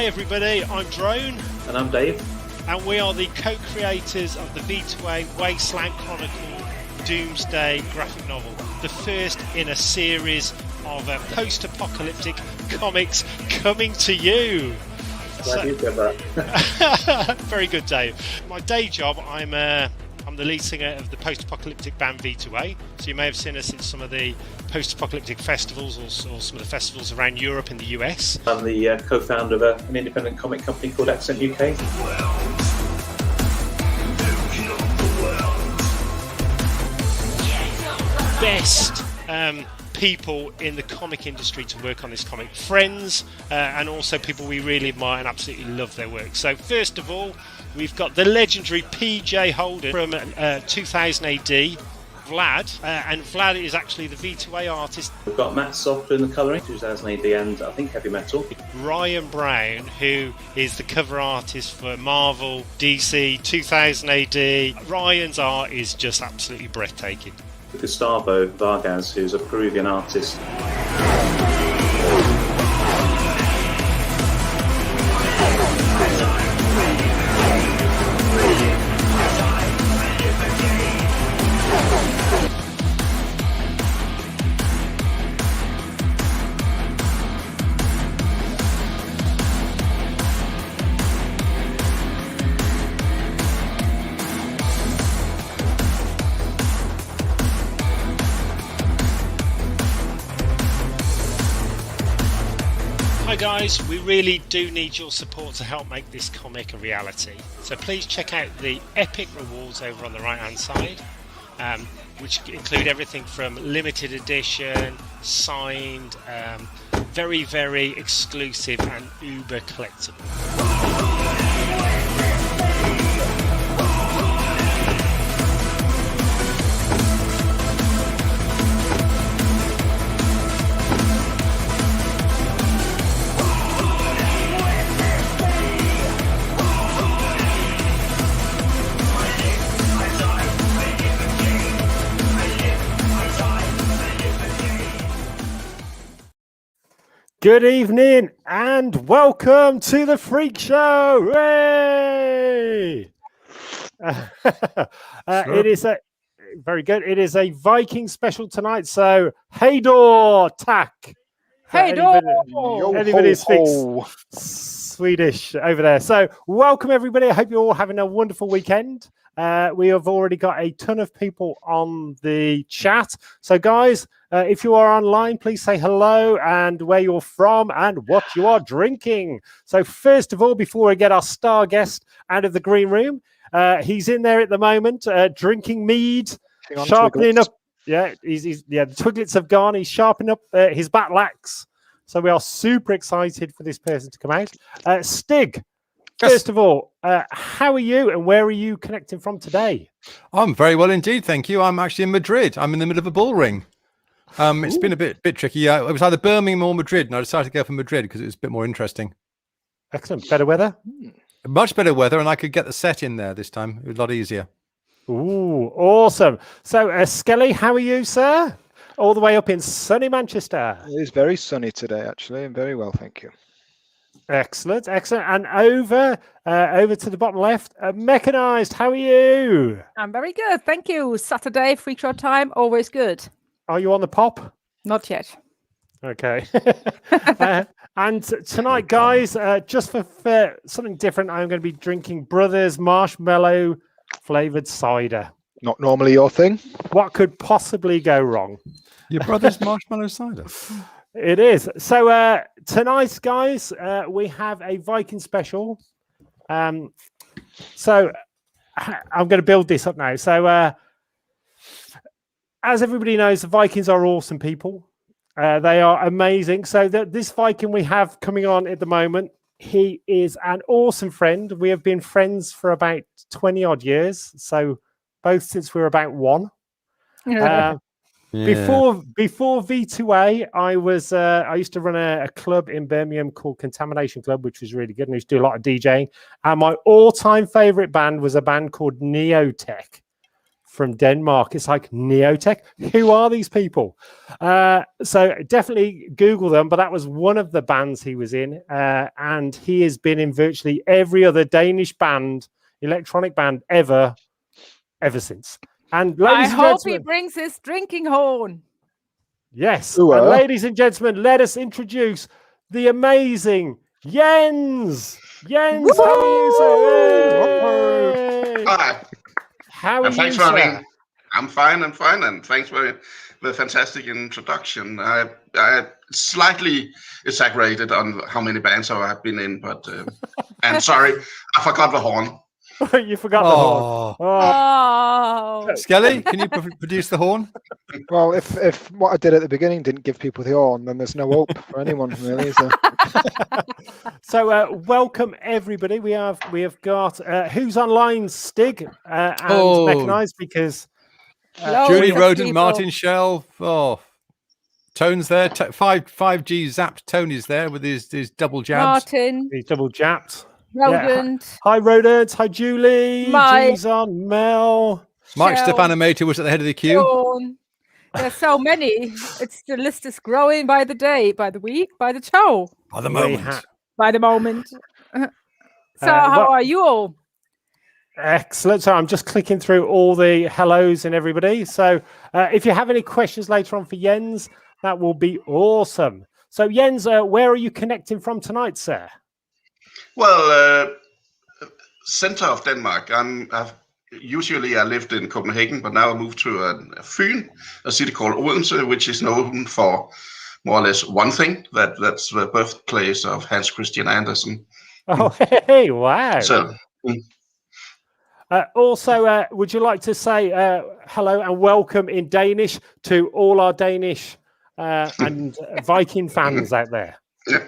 everybody, I'm Drone. And I'm Dave. And we are the co-creators of the V2A Wasteland Chronicle Doomsday graphic novel. The first in a series of post-apocalyptic comics coming to you. Glad you said that. Very good, Dave. My day job, I'm the lead singer of the post-apocalyptic band V2A. So you may have seen us in some of the post-apocalyptic festivals or some of the festivals around Europe and the US. I'm the co-founder of an independent comic company called Accent UK. Best people in the comic industry to work on this comic. Friends and also people we really admire and absolutely love their work. So first of all, we've got the legendary PJ Holden from 2000 AD. Vlad, and Vlad is actually the V2A artist. We've got Matt Soft doing the colouring, 2000 AD, and I think Heavy Metal. Ryan Brown, who is the cover artist for Marvel, DC, 2000 AD. Ryan's art is just absolutely breathtaking. Gustavo Vargas, who's a Peruvian artist. Hi guys, we really do need your support to help make this comic a reality. So please check out the epic rewards over on the right hand side, which include everything from limited edition, signed, very, very exclusive and uber collectible. Good evening and welcome to the Freak Show. Hooray! It is a very good. It is a Viking special tonight. So, hey door, tack. Hey door. Anybody speaks Swedish over there. So, welcome everybody. I hope you're all having a wonderful weekend. We have already got a ton of people on the chat. So, guys, if you are online, please say hello and where you're from and what you are drinking. So, first of all, before we get our star guest out of the green room, he's in there at the moment, drinking mead, sharpening up. Yeah, the Twiglets have gone. He's sharpening up his battle axe. So, we are super excited for this person to come out. Stig. First of all, how are you and where are you connecting from today? I'm very well indeed, thank you. I'm actually in Madrid. I'm in the middle of a bull ring. It's been a bit tricky. It was either Birmingham or Madrid, and I decided to go for Madrid because it was a bit more interesting. Excellent. Better weather? Much better weather, and I could get the set in there this time. It was a lot easier. Ooh, awesome. So, Skelly, how are you, sir? All the way up in sunny Manchester. It is very sunny today, actually, and very well, thank you. Excellent, excellent. And over to the bottom left, Mechanized, how are you? I'm very good, thank you. Saturday, Freak Show time, always good. Are you on the pop? Not yet. Okay. And tonight, guys, just for something different, I'm going to be drinking Brothers Marshmallow Flavoured Cider. Not normally your thing. What could possibly go wrong? Your Brothers Marshmallow Cider. It is. So tonight, guys, we have a Viking special. So I'm going to build this up now. So as everybody knows, the Vikings are awesome people. They are amazing. So this Viking we have coming on at the moment, he is an awesome friend. We have been friends for about 20 odd years. So both since we were about one. Before V2A, I used to run a club in Birmingham called Contamination Club, which was really good, and I used to do a lot of DJing. And my all-time favorite band was a band called Neotech. from Denmark. It's like Neotech. Who are these people? So definitely Google them. But that was one of the bands he was in, and he has been in virtually every other Danish band, electronic band ever since. And I ladies and hope he gentlemen, brings his drinking horn. yes, Ooh, and ladies and gentlemen, let us introduce the amazing Jens. Jens, how are you, sir? Hey! Hi, How are and thanks you, for sir? having. I'm fine, and thanks for the fantastic introduction. I slightly exaggerated on how many bands I have been in, but and sorry, I forgot the horn. You forgot the horn. Oh. Oh, Skelly, can you produce the horn? Well, if what I did at the beginning didn't give people the horn, then there's no hope for anyone, really, is there? So welcome everybody. We have got who's online, Stig and Oh. Mechanized, because loads Julie of Roden, people. Martin Shell. Oh, Tone's there. 5G zapped Tony's there with his double jabs. Martin, he's double japped. Rodent, Hi Rodent, hi Julie. Mike. Julie's on, Mel. Mike Shell, Stepanimator was at the head of the queue. Dawn. There's so many. The list is growing by the day, by the week, by the show, At the We moment. ha- by the moment. So well- how are you all? Excellent. So I'm just clicking through all the hellos and everybody. So if you have any questions later on for Jens, that will be awesome. So Jens, where are you connecting from tonight, sir? Well, center of Denmark. Usually I lived in Copenhagen, but now I moved to Fyn, a city called Odense, which is known for more or less one thing. That's the birthplace of Hans Christian Andersen. Oh, hey, wow. So. Also, would you like to say hello and welcome in Danish to all our Danish and Viking fans out there? Ja.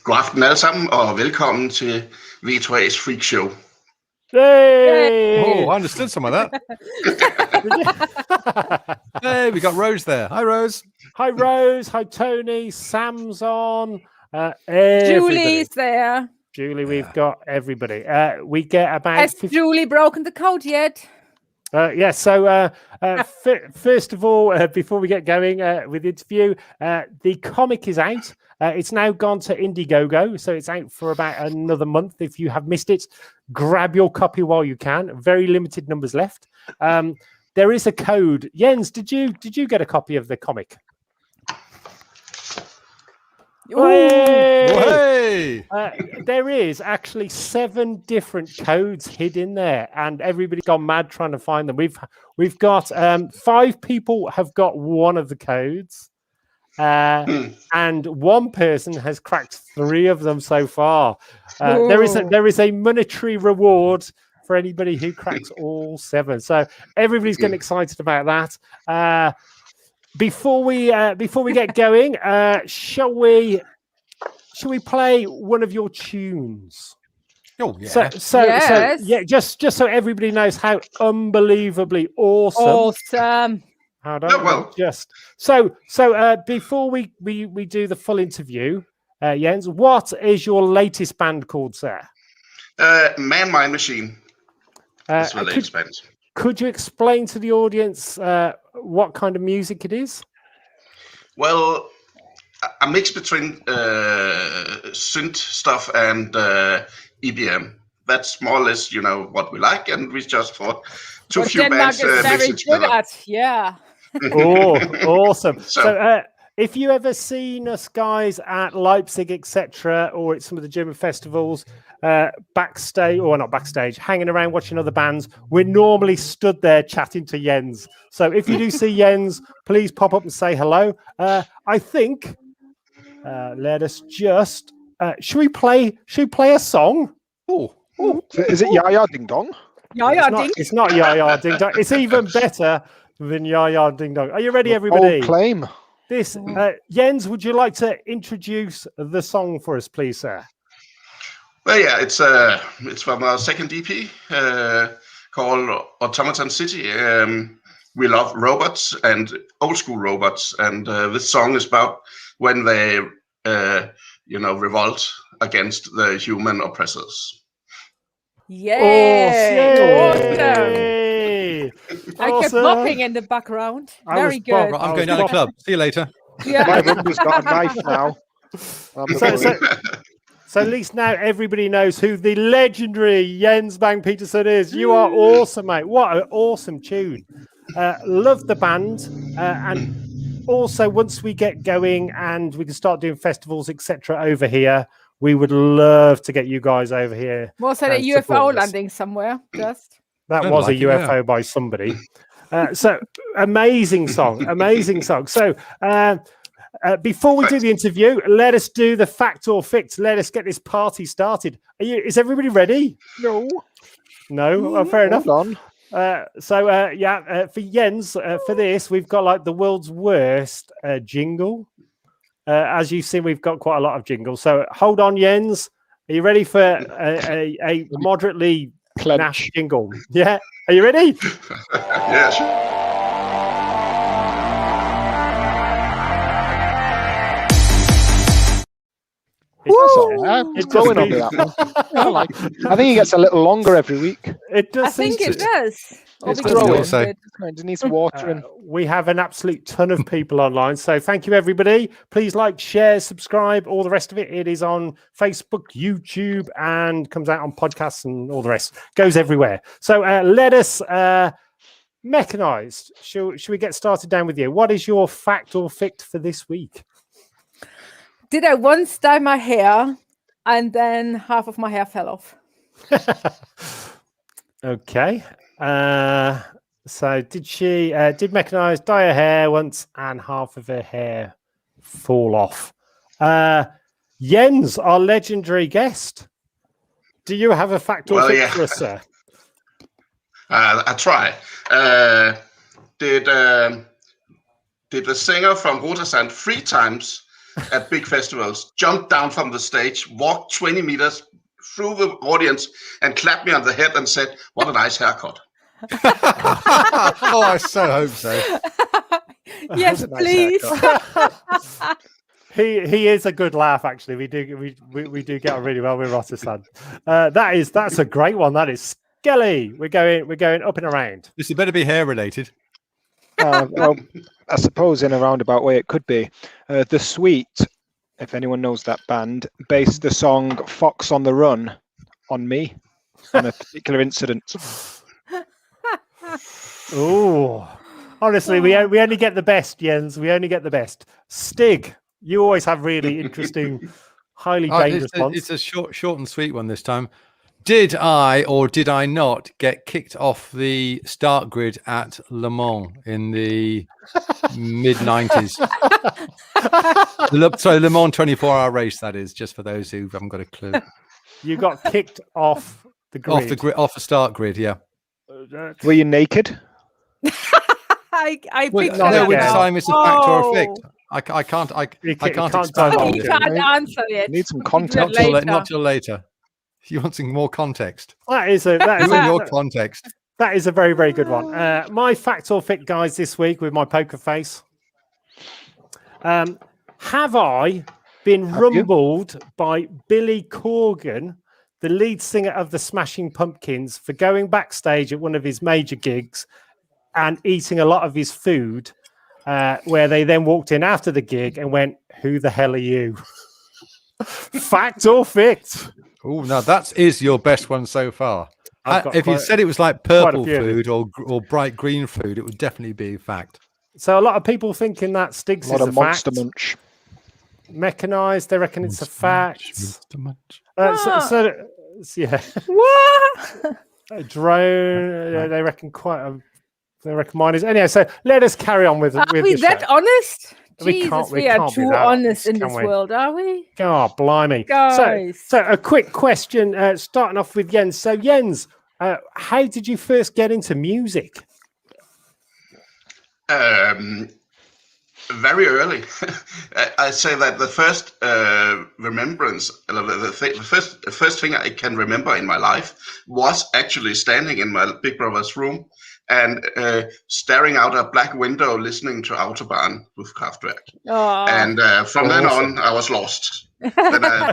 God aften alle sammen, og velkommen til V2A's Freak Show. Hey! Oh, I understood some of that. Hey, we got Rose there. Hi, Rose. Hi, Rose. Hi, Tony. Sam's on. Julie's there. Julie, we've got everybody. We get about Has Julie broken the code yet? Yes. So first of all, before we get going with the interview, the comic is out. It's now gone to Indiegogo, so it's out for about another month. If you have missed it, grab your copy while you can. Very limited numbers left. There is a code. Jens, did you get a copy of the comic? Hey! There is actually 7 different codes hidden there, and everybody's gone mad trying to find them. We've got 5 people have got one of the codes, and one person has cracked 3 of them so far. There is a monetary reward for anybody who cracks all 7. So everybody's getting excited about that. Before we get going, shall we play one of your tunes? Oh yeah. So Yes. yeah, just so everybody knows how unbelievably awesome. Awesome. How don't well. just so before we do the full interview, Jens, what is your latest band called, sir? Man Mind Machine. That's the latest band. Could you explain to the audience what kind of music it is? Well, a mix between synth stuff and EBM. That's more or less, what we like, and we just thought What few Denmark bands is very mix it good together. at. Yeah. Oh, awesome! So- So, if you ever seen us guys at Leipzig, etc., or at some of the German festivals, backstage or not backstage, hanging around watching other bands, we're normally stood there chatting to Jens. So if you do see Jens, please pop up and say hello. I think. Let us just. Should we play a song? Oh, Is it Ya Ding Dong? It's not Ya Ya Ding Dong. It's even better than Ya Ya Ding Dong. Are you ready, everybody? Bold claim. This Jens, would you like to introduce the song for us, please, sir? Well, yeah, it's from our second EP called Automaton City. We love robots and old school robots, and this song is about when they, revolt against the human oppressors. Yeah. Awesome. Yay! awesome. bopping in the background. I Very was good. bopping. Right, I'm I going down was the club. See you later. Yeah. My Rumba's got a knife now. So at least now everybody knows who the legendary Jens Bang Peterson is. You are awesome, mate. What an awesome tune. Love the band. And also, once we get going and we can start doing festivals, etc., over here, we would love to get you guys over here. Was that a and UFO support us. landing somewhere? Just That Sounded was like a it, yeah. UFO by somebody. So amazing song, amazing song. So before we do the interview, let us do the fact or fict. Let us get this party started. Is everybody ready? No. No, well, fair enough. Hold on. For Jens, for this, we've got like the world's worst jingle. As you've seen, we've got quite a lot of jingles. So hold on, Jens. Are you ready for a moderately nash jingle? Yeah. Are you ready? Yes. It's going on me, that one. I think he gets a little longer every week. It does. I think seem it to. does. It's we can growing. do it. It needs watering. We have an absolute ton of people online. So thank you, everybody. Please like, share, subscribe, all the rest of it. It is on Facebook, YouTube, and comes out on podcasts and all the rest. Goes everywhere. So let us, Mechanized, should we get started down with you? What is your fact or fict for this week? Did I once dye my hair and then half of my hair fell off? Okay. So did Mechanized dye her hair once and half of her hair fall off? Jens, our legendary guest, do you have a fact or fict for us, sir? I try. Did the singer from Rotersand 3 times at big festivals jump down from the stage, walk 20 meters through the audience, and clap me on the head and said, "What a nice haircut." Oh, I so hope so. Yes, please. He is a good laugh, actually. We do get on really well with Rotterdam. That's a great one. That is Skelly. We're going up and around. This had better be hair related. Well, I suppose in a roundabout way it could be. The Sweet, if anyone knows that band, based the song "Fox on the Run" on me, on a particular incident. Oh, honestly, we only get the best, Jens. We only get the best. Stig, you always have really interesting, highly dangerous ones. It's a short and sweet one this time. Did I or did I not get kicked off the start grid at Le Mans in the mid-90s? Sorry, Le Mans 24-hour race, that is, just for those who haven't got a clue. You got kicked off the grid. Off the start grid, yeah. Were you naked? I Well, picked not no, that we again. up. decide it's a fact or a fict. I can't can't expand on divulge You it. can't answer it. Need some We can context. do it later. Not till later. You want some more context? That is You and your context. that is a very, very good one. My fact or fict, guys, this week with my poker face. Have I been rumbled by Billy Corgan, the lead singer of the Smashing Pumpkins, for going backstage at one of his major gigs and eating a lot of his food, where they then walked in after the gig and went, "Who the hell are you?" Fact or fict? Oh, now that is your best one so far. I've got If you quite- said it was like quite a purple few of food or bright green food, it would definitely be a fact. So a lot of people thinking that Stig's What is a a monster fact. munch. Mechanized, they reckon it's a fact. Monster munch. Yeah. What? A drone, they reckon they reckon mine is. Anyway, so let us carry on with Are we the that show. honest? We Jesus, can't- we we are can't be too that honest in honest, this can we? world, are we? Oh, blimey. Guys. So a quick question, starting off with Jens. So Jens, how did you first get into music? Very early. I say that the first remembrance, the first thing I can remember in my life was actually standing in my big brother's room and staring out a black window, listening to Autobahn with Kraftwerk. Oh, And from then on, I was lost. And I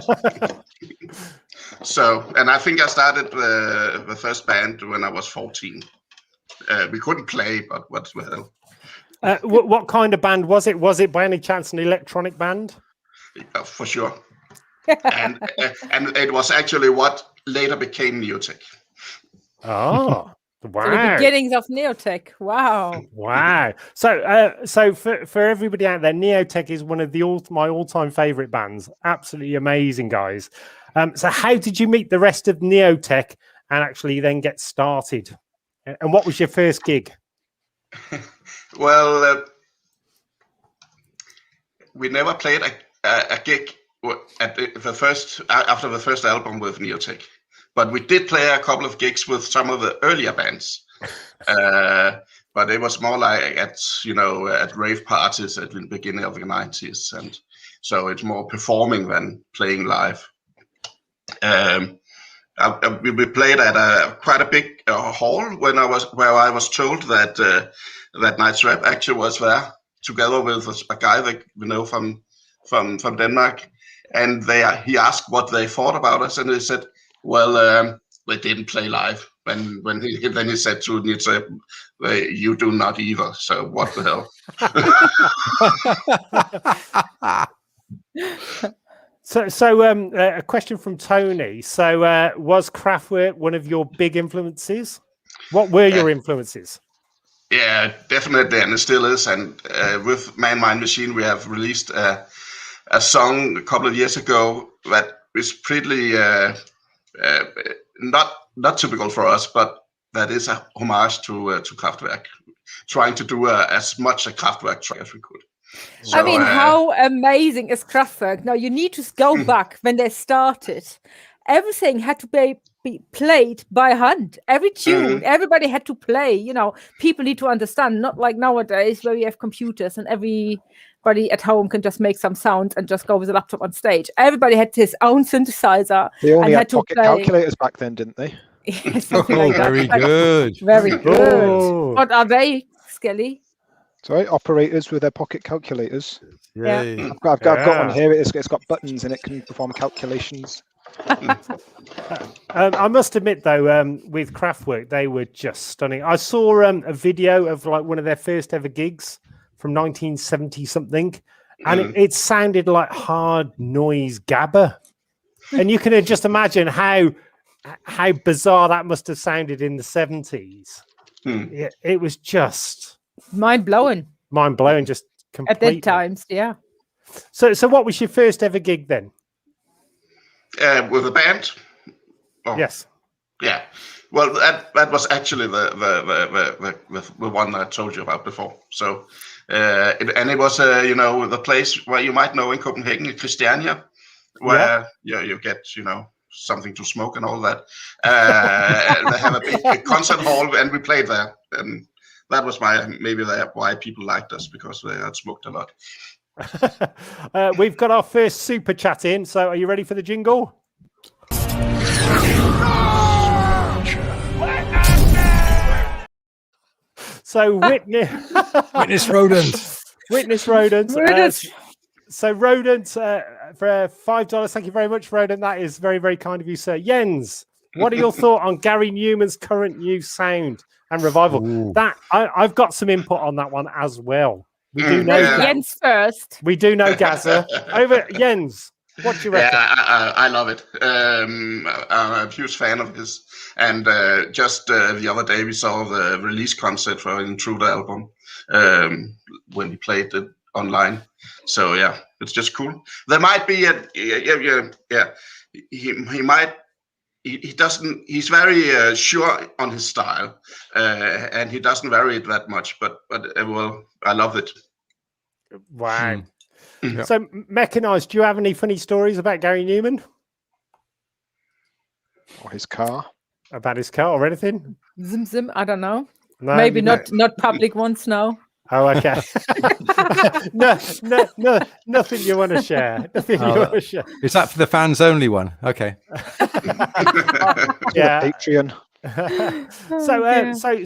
think I started the first band when I was 14. We couldn't play, but what the hell? What kind of band was it? Was it by any chance an electronic band? For sure. and it was actually what later became Neotech. Oh, So the wow. beginnings of Neotech. Wow. Wow. So for everybody out there, Neotech is one of my all-time favorite bands. Absolutely amazing, guys. So how did you meet the rest of Neotech and actually then get started? And what was your first gig? Well, we never played a gig after the first album with Neotech, but we did play a couple of gigs with some of the earlier bands. But it was more like at rave parties at the beginning of the 90s, and so it's more performing than playing live. We played at quite a big hall where I was told that Night's Rap actually was there together with a guy that we know from Denmark, and he asked what they thought about us, and they said, well, they didn't play live. Then he said to Nietzsche, you do not either. So what the hell? So a question from Tony. So was Kraftwerk one of your big influences? What were your influences? Yeah, definitely, and it still is. And with Man Mind Machine, we have released a song a couple of years ago that is pretty not typical for us, but that is a homage to Kraftwerk, trying to do as much a Kraftwerk track as we could. So, I mean, how amazing is Kraftwerk? Now, you need to go back when they started. Everything had to be played by hand. Every tune, everybody had to play. People need to understand, not like nowadays where we have computers and everybody at home can just make some sounds and just go with a laptop on stage. Everybody had his own synthesizer. They only had pocket calculators back then, didn't they? Yeah, something like that. Very good. Very good. Oh. What are they, Skelly? Sorry, operators with their pocket calculators. Yeah. I've got one here. It's got buttons and it can perform calculations. I must admit, though, with Kraftwerk, they were just stunning. I saw a video of like one of their first ever gigs from 1970 something, and it sounded like hard noise gabber. And you can just imagine how bizarre that must have sounded in the 70s. It was just mind-blowing, just completely. At that times, yeah. So what was your first ever gig then? With a band? Oh. Yes. Yeah. Well, that was actually the one I told you about before. So, it was the place where you might know in Copenhagen, Christiania, where you get something to smoke and all that. They have a big concert hall, and we played there, and that was why people liked us, because they had smoked a lot. We've got our first super chat in, so are you ready for the jingle? So witness rodent. Witness rodent. So rodent for $5. Thank you very much, rodent. That is very, very kind of you, sir. Jens, what are your thoughts on Gary Newman's current new sound and revival? Ooh. That I've got some input on that one as well. We do know Jens first. We do know Gaza. Over Jens, what do you reckon? Yeah, I love it. I'm a huge fan of his. And just the other day we saw the release concert for an Intruder album when he played it online. So yeah, it's just cool. There might be he's very sure on his style, and he doesn't vary it that much, but I love it. Wow. Yeah. So Mechanized, do you have any funny stories about Gary Newman? Or his car? About his car or anything? Zim, I don't know. No, maybe not public ones, no. Oh, okay. no, nothing you want to share. Nothing you want to share. Is that for the fans only one? Okay. Yeah. Patreon.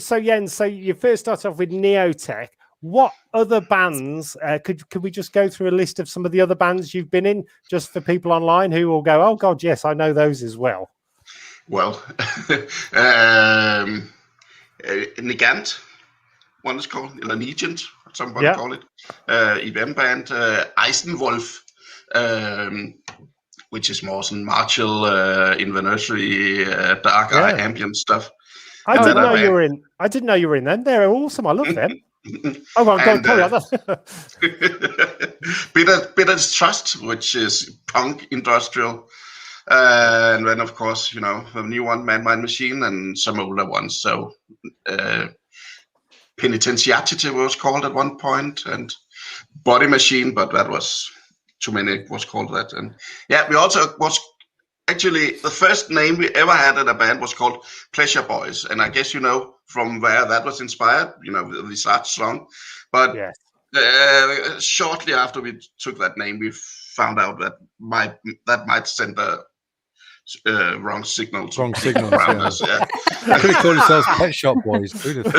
So Jens, so you first start off with Neotech. What other bands could we just go through a list of some of the other bands you've been in, just for people online who will go, oh God, yes, I know those as well. Well, Negant, one is called, eller Negent, somebody Yeah. call it. EBM band. Eisenwolf, which is more some martial, inventory, dark ambient stuff. I didn't know you were in. I didn't know you were in them. They're awesome. I love them. Oh, well, go carry on. Bitter Trust, which is punk industrial, and then of course the new one, Man Mind Machine, and some older ones. So Penitentiary was called at one point, and Body Machine, but that was too many was called that. And yeah, we also was actually the first name we ever had in a band was called Pleasure Boys, and I guess from where that was inspired, the Sarge song. But shortly after we took that name, we found out that might send a wrong signal. Wrong signals. Us, yeah. Could have called yourselves Pet Shop Boys. Who'd have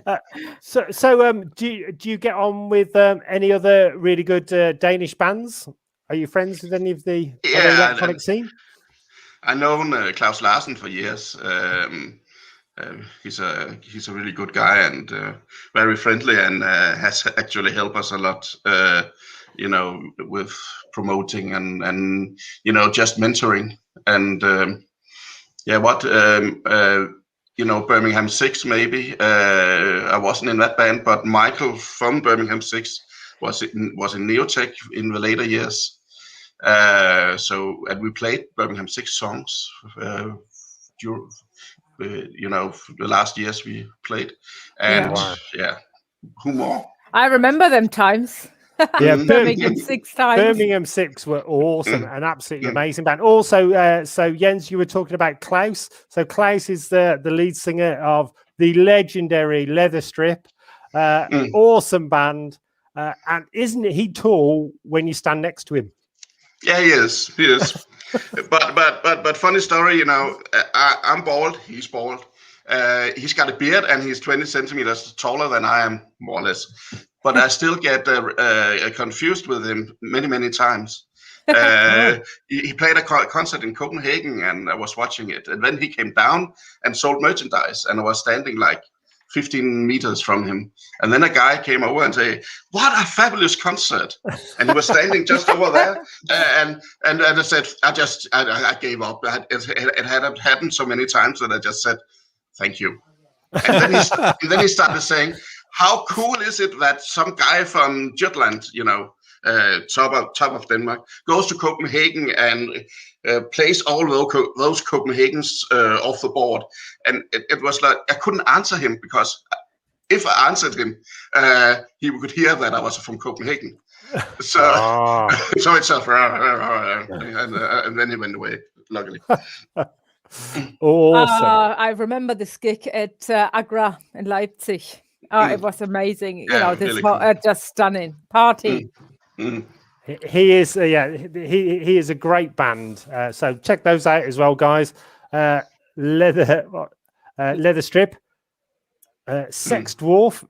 thought, So do you get on with any other really good Danish bands? Are you friends with any of the electronic scene? I known Claus Larsen for years. He's a really good guy and very friendly, and has actually helped us a lot. With promoting and just mentoring and Birmingham 6 maybe. I wasn't in that band, but Michael from Birmingham 6 was in Neotech in the later years. And we played Birmingham 6 songs during the last years we played, and who more? I remember them times. Yeah, Birmingham 6 times. Birmingham 6 were awesome, an absolutely amazing band. Also, so Jens, you were talking about Klaus. So Klaus is the lead singer of the legendary Leather Strip. Awesome band, and isn't he tall when you stand next to him? Yeah, he is. But funny story, I'm bald. He's bald. He's got a beard, and he's 20 centimeters taller than I am, more or less. But I still get confused with him many times. He played a concert in Copenhagen, and I was watching it. And then he came down and sold merchandise, and I was standing like 15 meters from him. And then a guy came over and said, "What a fabulous concert!" And he was standing just over there. And I said, I gave up. It had happened so many times that I just said, "Thank you." And then he started saying, "How cool is it that some guy from Jutland, top of Denmark, goes to Copenhagen and plays all those Copenhagens off the board?" And it was like I couldn't answer him, because if I answered him, he could hear that I was from Copenhagen. So so it's and then he went away, luckily. Awesome. I remember this gig at Agra in Leipzig. It was amazing. This really was cool. just stunning party. He is, he is a great band. So check those out as well, guys. Leather Strip, Sex Dwarf,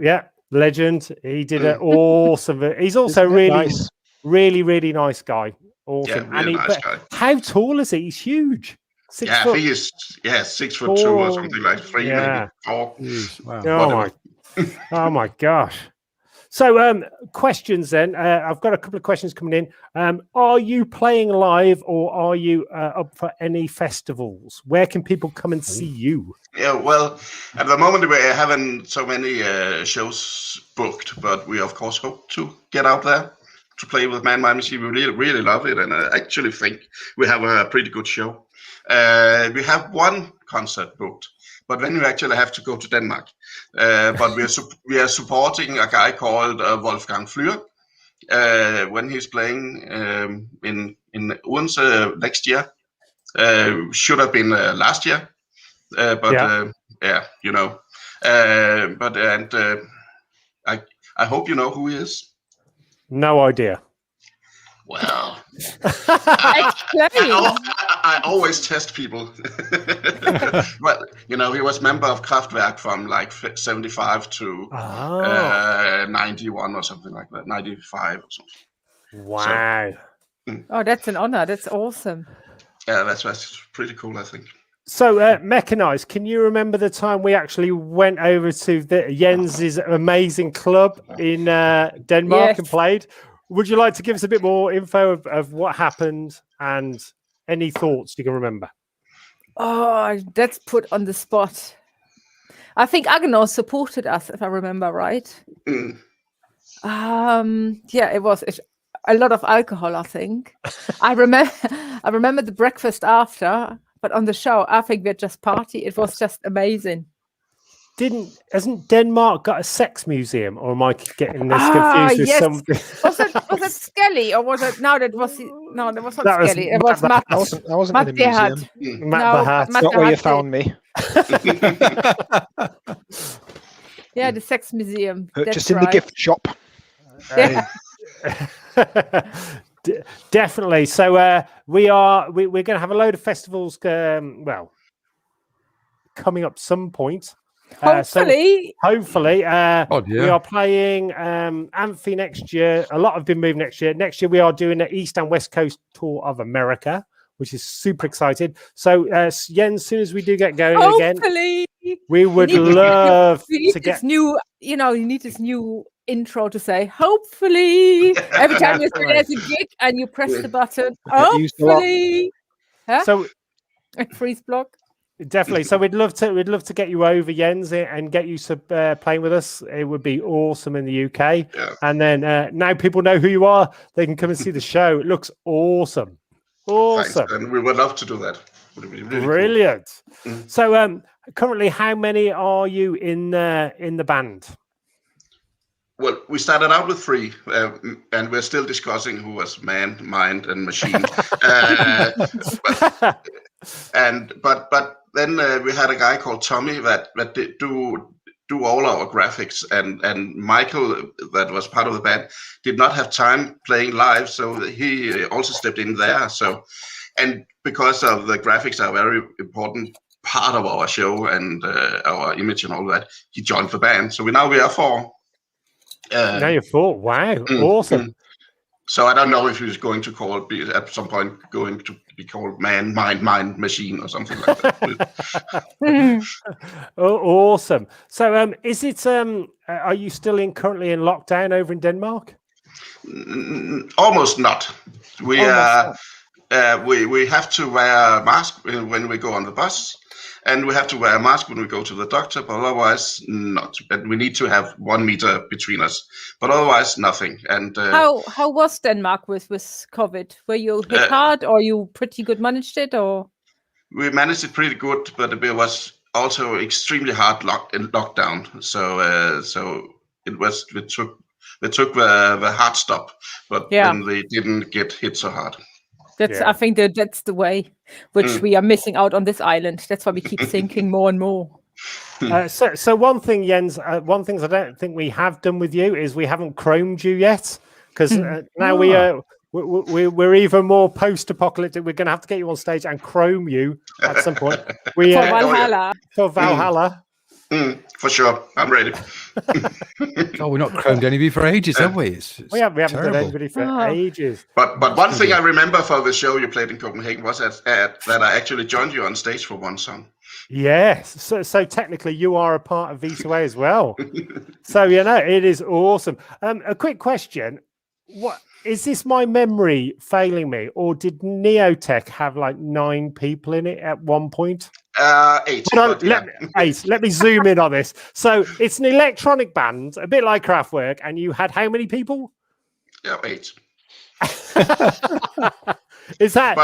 legend. He did an awesome. He's also really nice guy. Awesome. Yeah, really nice guy. How tall is he? He's huge. 6 foot. I think he's 6'2" or something like 3, maybe 4. wow. Oh my gosh. So questions then. I've got a couple of questions coming in. Are you playing live, or are you up for any festivals? Where can people come and see you? Yeah, well, at the moment we're having so many shows booked, but we of course hope to get out there to play with Man Mind Machine. We really love it, and I actually think we have a pretty good show. We have one concert booked, but then we actually have to go to Denmark. But we are supporting a guy called Wolfgang Flür when he's playing in Odense next year. Should have been last year, but I hope you know who he is. No idea. Well, Explain. I always test people. Well, he was member of Kraftwerk from like 75 to 91 or something like that, 95 or something. Wow. Oh, that's an honor. That's awesome. Yeah, that's pretty cool, I think. So, Mechanized, can you remember the time we actually went over to Jens's amazing club in Denmark and Yes. played? Would you like to give us a bit more info of what happened and any thoughts you can remember? Oh, that's put on the spot. I think Agnes supported us, if I remember right. Mm. Yeah, it was a lot of alcohol, I think. I remember the breakfast after, but on the show, I think we just party. It was just amazing. Hasn't Denmark got a sex museum, or am I getting this confused with yes. something? Was it Skelly, or was it? No, that was that was not That was Skelly. It was Matt Matt. I wasn't in a Gerhard. museum. Matt No, Bahat. Matt Not where you Gerhard found me. Yeah, the sex museum. Just That's in the right. gift shop. Yeah. Definitely. So we're going to have a load of festivals. Coming up some point. Hopefully. Hopefully, yeah. we are playing Amphi next year. A lot have been moved next year. Next year, we are doing the East and West Coast tour of America, which is super excited. So, Jens, as soon as we do get going Hopefully. again, we would love to get this new. You need this new intro to say. Hopefully, every time you say there's a gig and you press the button. Hopefully, huh? So freeze block. Definitely. So we'd love to get you over, Jens, and get you playing with us. It would be awesome in the UK. Yeah. And then now people know who you are. They can come and see the show. It looks awesome. Awesome. Thanks, and we would love to do that. Would be really Brilliant. Cool. Mm. So currently, how many are you in the band? Well, we started out with 3, and we're still discussing who was man, mind, and machine. But then we had a guy called Tommy that did do all our graphics, and Michael, that was part of the band, did not have time playing live, so he also stepped in there. So, and because of the graphics are a very important part of our show and our image and all that, he joined the band. So now we are 4. Now you're 4. Wow, awesome. So I don't know if he's going to be at some point going to be called Man, Mind, Machine or something like that. Awesome. So is it are you still currently in lockdown over in Denmark? Almost not. We have to wear a mask when we go on the bus, and we have to wear a mask when we go to the doctor, but otherwise not. And we need to have 1 meter between us, but otherwise nothing. And how was Denmark with COVID? Were you hit hard, or you pretty good managed it, or? We managed it pretty good, but it was also extremely hard lockdown. So we took the hard stop, but then they didn't get hit so hard. I think that's the way which we are missing out on this island. That's why we keep thinking more and more. So one thing, Jens, one thing I don't think we have done with you is we haven't chromed you yet, because now we're even more post-apocalyptic. We're going to have to get you on stage and chrome you at some point. For Valhalla. For Valhalla. For sure, I'm ready. Oh, we're not chromed anybody for ages, have we? We haven't done anybody for ages. But one thing I remember for the show you played in Copenhagen was that I actually joined you on stage for one song. Yes, so technically you are a part of V2A as well. So it is awesome. A quick question: what is this? My memory failing me, or did Neotech have like 9 people in it at one point? 8. Let me zoom in on this. So it's an electronic band, a bit like Kraftwerk, and you had how many people? Yeah, 8. Is that?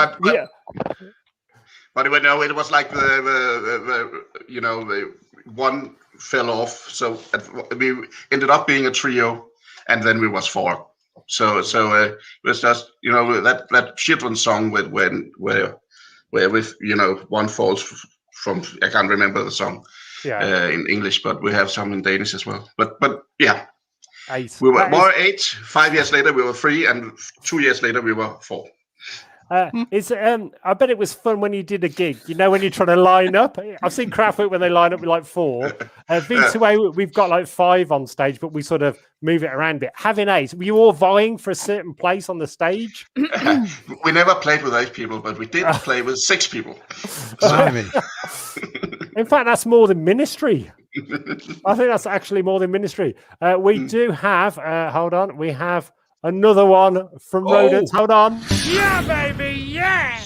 But it was like the one fell off, so we ended up being a trio, and then we was 4. So it was just that children's song where with one falls from, I can't remember the song in English, but we have some in Danish as well. But yeah, 8. We were more 8. 5 years later we were 3, and 2 years later we were 4. It's I bet it was fun when you did a gig. You know, when you're trying to line up. I've seen Kraftwerk when they line up with like 4. V2A, we've got like 5 on stage, but we sort of move it around a bit. Having 8, were you all vying for a certain place on the stage? We never played with 8 people, but we did play with 6 people. In fact, that's more than Ministry. I think that's actually more than Ministry. We do have, hold on, we have another one from Rodents. Hold on. Yeah, baby, yeah!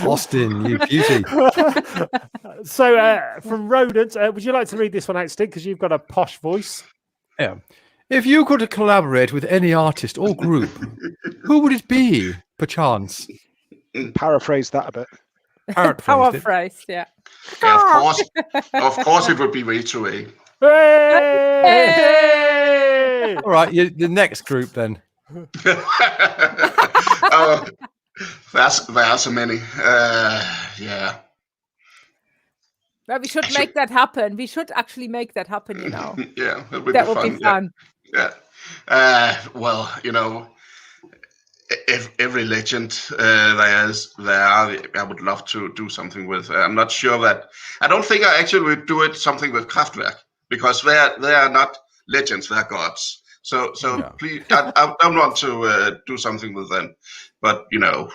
Austin, you beauty. So, from Rodents, would you like to read this one out, Stig? Because you've got a posh voice. Yeah. If you could collaborate with any artist or group, who would it be, perchance? Paraphrase that a bit. Paraphrase, yeah. Of course, it would be V2A. Hey! All right, the next group then. Oh, there are so many. Yeah. Well, we should make that happen. We should actually make that happen, you know. Yeah, That would be fun. Yeah. Well, you know, every legend there are, I would love to do something with. I'm not sure that. I don't think I actually would do something with Kraftwerk because they are not legends; they are gods. So please, I don't want to do something with them. But you know,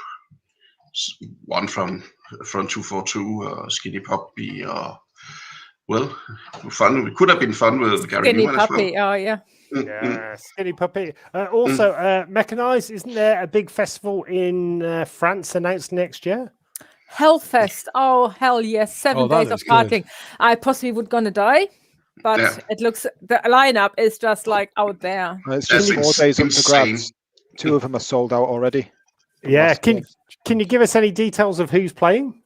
one from 242 or Skinny Puppy or fun. It could have been fun with Gary Skinny Newman as well. Puppy, oh yeah. Yeah, Skinny Puppy. Also, Mechanized, isn't there a big festival in France announced next year? Hellfest. Oh, hell yes. 7 days of partying. good. I possibly would gonna die, but it looks, the lineup is just like out there. It's just 4 days up for grabs. 2 of them are sold out already. Yeah. Can you give us any details of who's playing?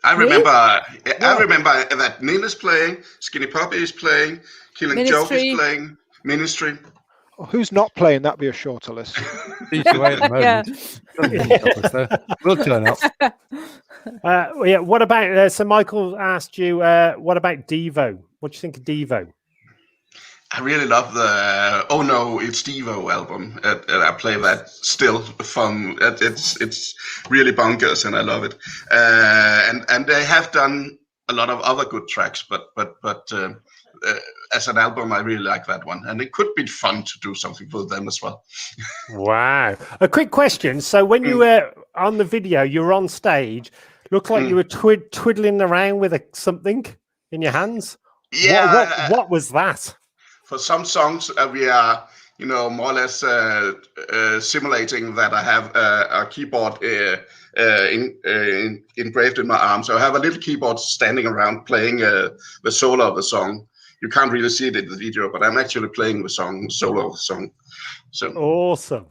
I remember that Nin is playing, Skinny Puppy is playing, Killing Joke is playing, Ministry. Oh, who's not playing? That'd be a shorter list. V2A at the moment. We'll turn up. Yeah. What about? So Michael asked you, what about Devo? What do you think of Devo? I really love the Oh No, It's Devo album. I play that still from. It's really bonkers, and I love it. And they have done a lot of other good tracks, but as an album, I really like that one, and it could be fun to do something with them as well. Wow! A quick question. So when you were on the video, you were on stage. Looked like you were twiddling around with something in your hands. Yeah. What was that? For some songs, we are, more or less simulating that I have a keyboard engraved in my arm. So I have a little keyboard standing around playing the solo of the song. You can't really see it in the video, but I'm actually playing the solo of the song. So awesome.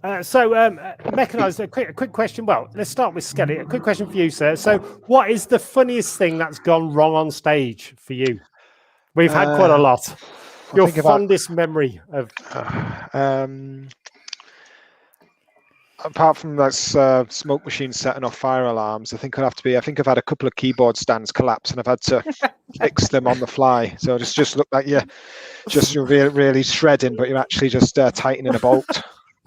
Mechanized, a quick question. Well, let's start with Skelly. A quick question for you, sir. So what is the funniest thing that's gone wrong on stage for you? We've had quite a lot. Your fondest memory of... apart from that smoke machine setting off fire alarms, I think I've had a couple of keyboard stands collapse and I've had to fix them on the fly. So it just looked like you're just really shredding, but you're actually just tightening a bolt.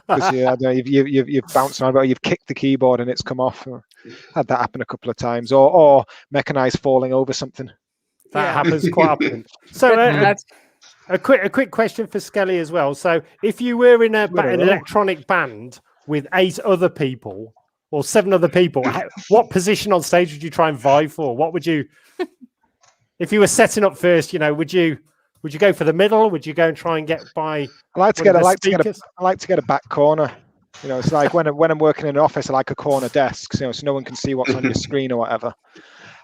Because you've bounced around, but you've kicked the keyboard and it's come off. Had that happen a couple of times, or Mechanized falling over something. That happens quite often. So a quick question for Skelly as well. So if you were in an electronic band with 8 other people or 7 other people, what position on stage would you try and vie for? What would you, if you were setting up first, would you go for the middle? Would you go and try and get by? I like to get a back corner. It's like when I'm working in an office, I like a corner desk, so no one can see what's on your screen or whatever.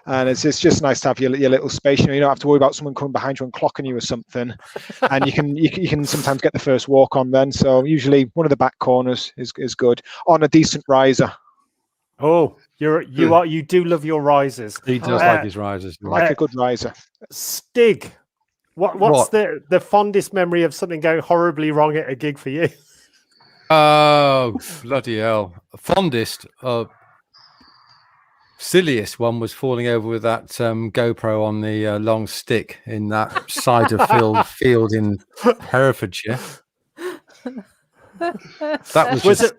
And it's just nice to have your little space. You don't have to worry about someone coming behind you and clocking you or something. And you can sometimes get the first walk on then. So usually one of the back corners is good on a decent riser. Oh, you do love your risers. He does like his risers. Like a good riser. Stig, what's the fondest memory of something going horribly wrong at a gig for you? Oh, bloody hell. Fondest, silliest one was falling over with that GoPro on the long stick in that side of field in Herefordshire. That was Was just.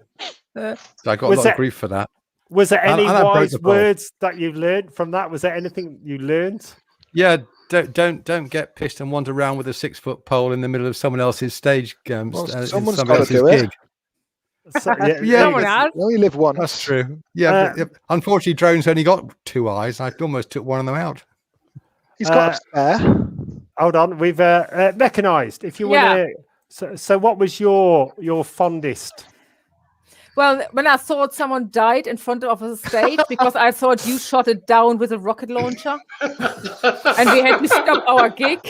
it? I got a was lot that- of grief for that. Was there any And I broke wise the bowl. words that you learned from that? Was there anything you learned? Yeah, don't get pissed and wander around with a 6-foot pole in the middle of someone else's stage. Someone's somebody got to else's do it. gig. So, Yeah, Someone else. You only live once. That's true. Yeah, but, unfortunately, drones only got 2 eyes. I almost took one of them out. He's got a spare. Hold on, we've mechanized. If you want to, so what was your fondest? Well, when I thought someone died in front of the stage because I thought you shot it down with a rocket launcher, and we had to stop our gig.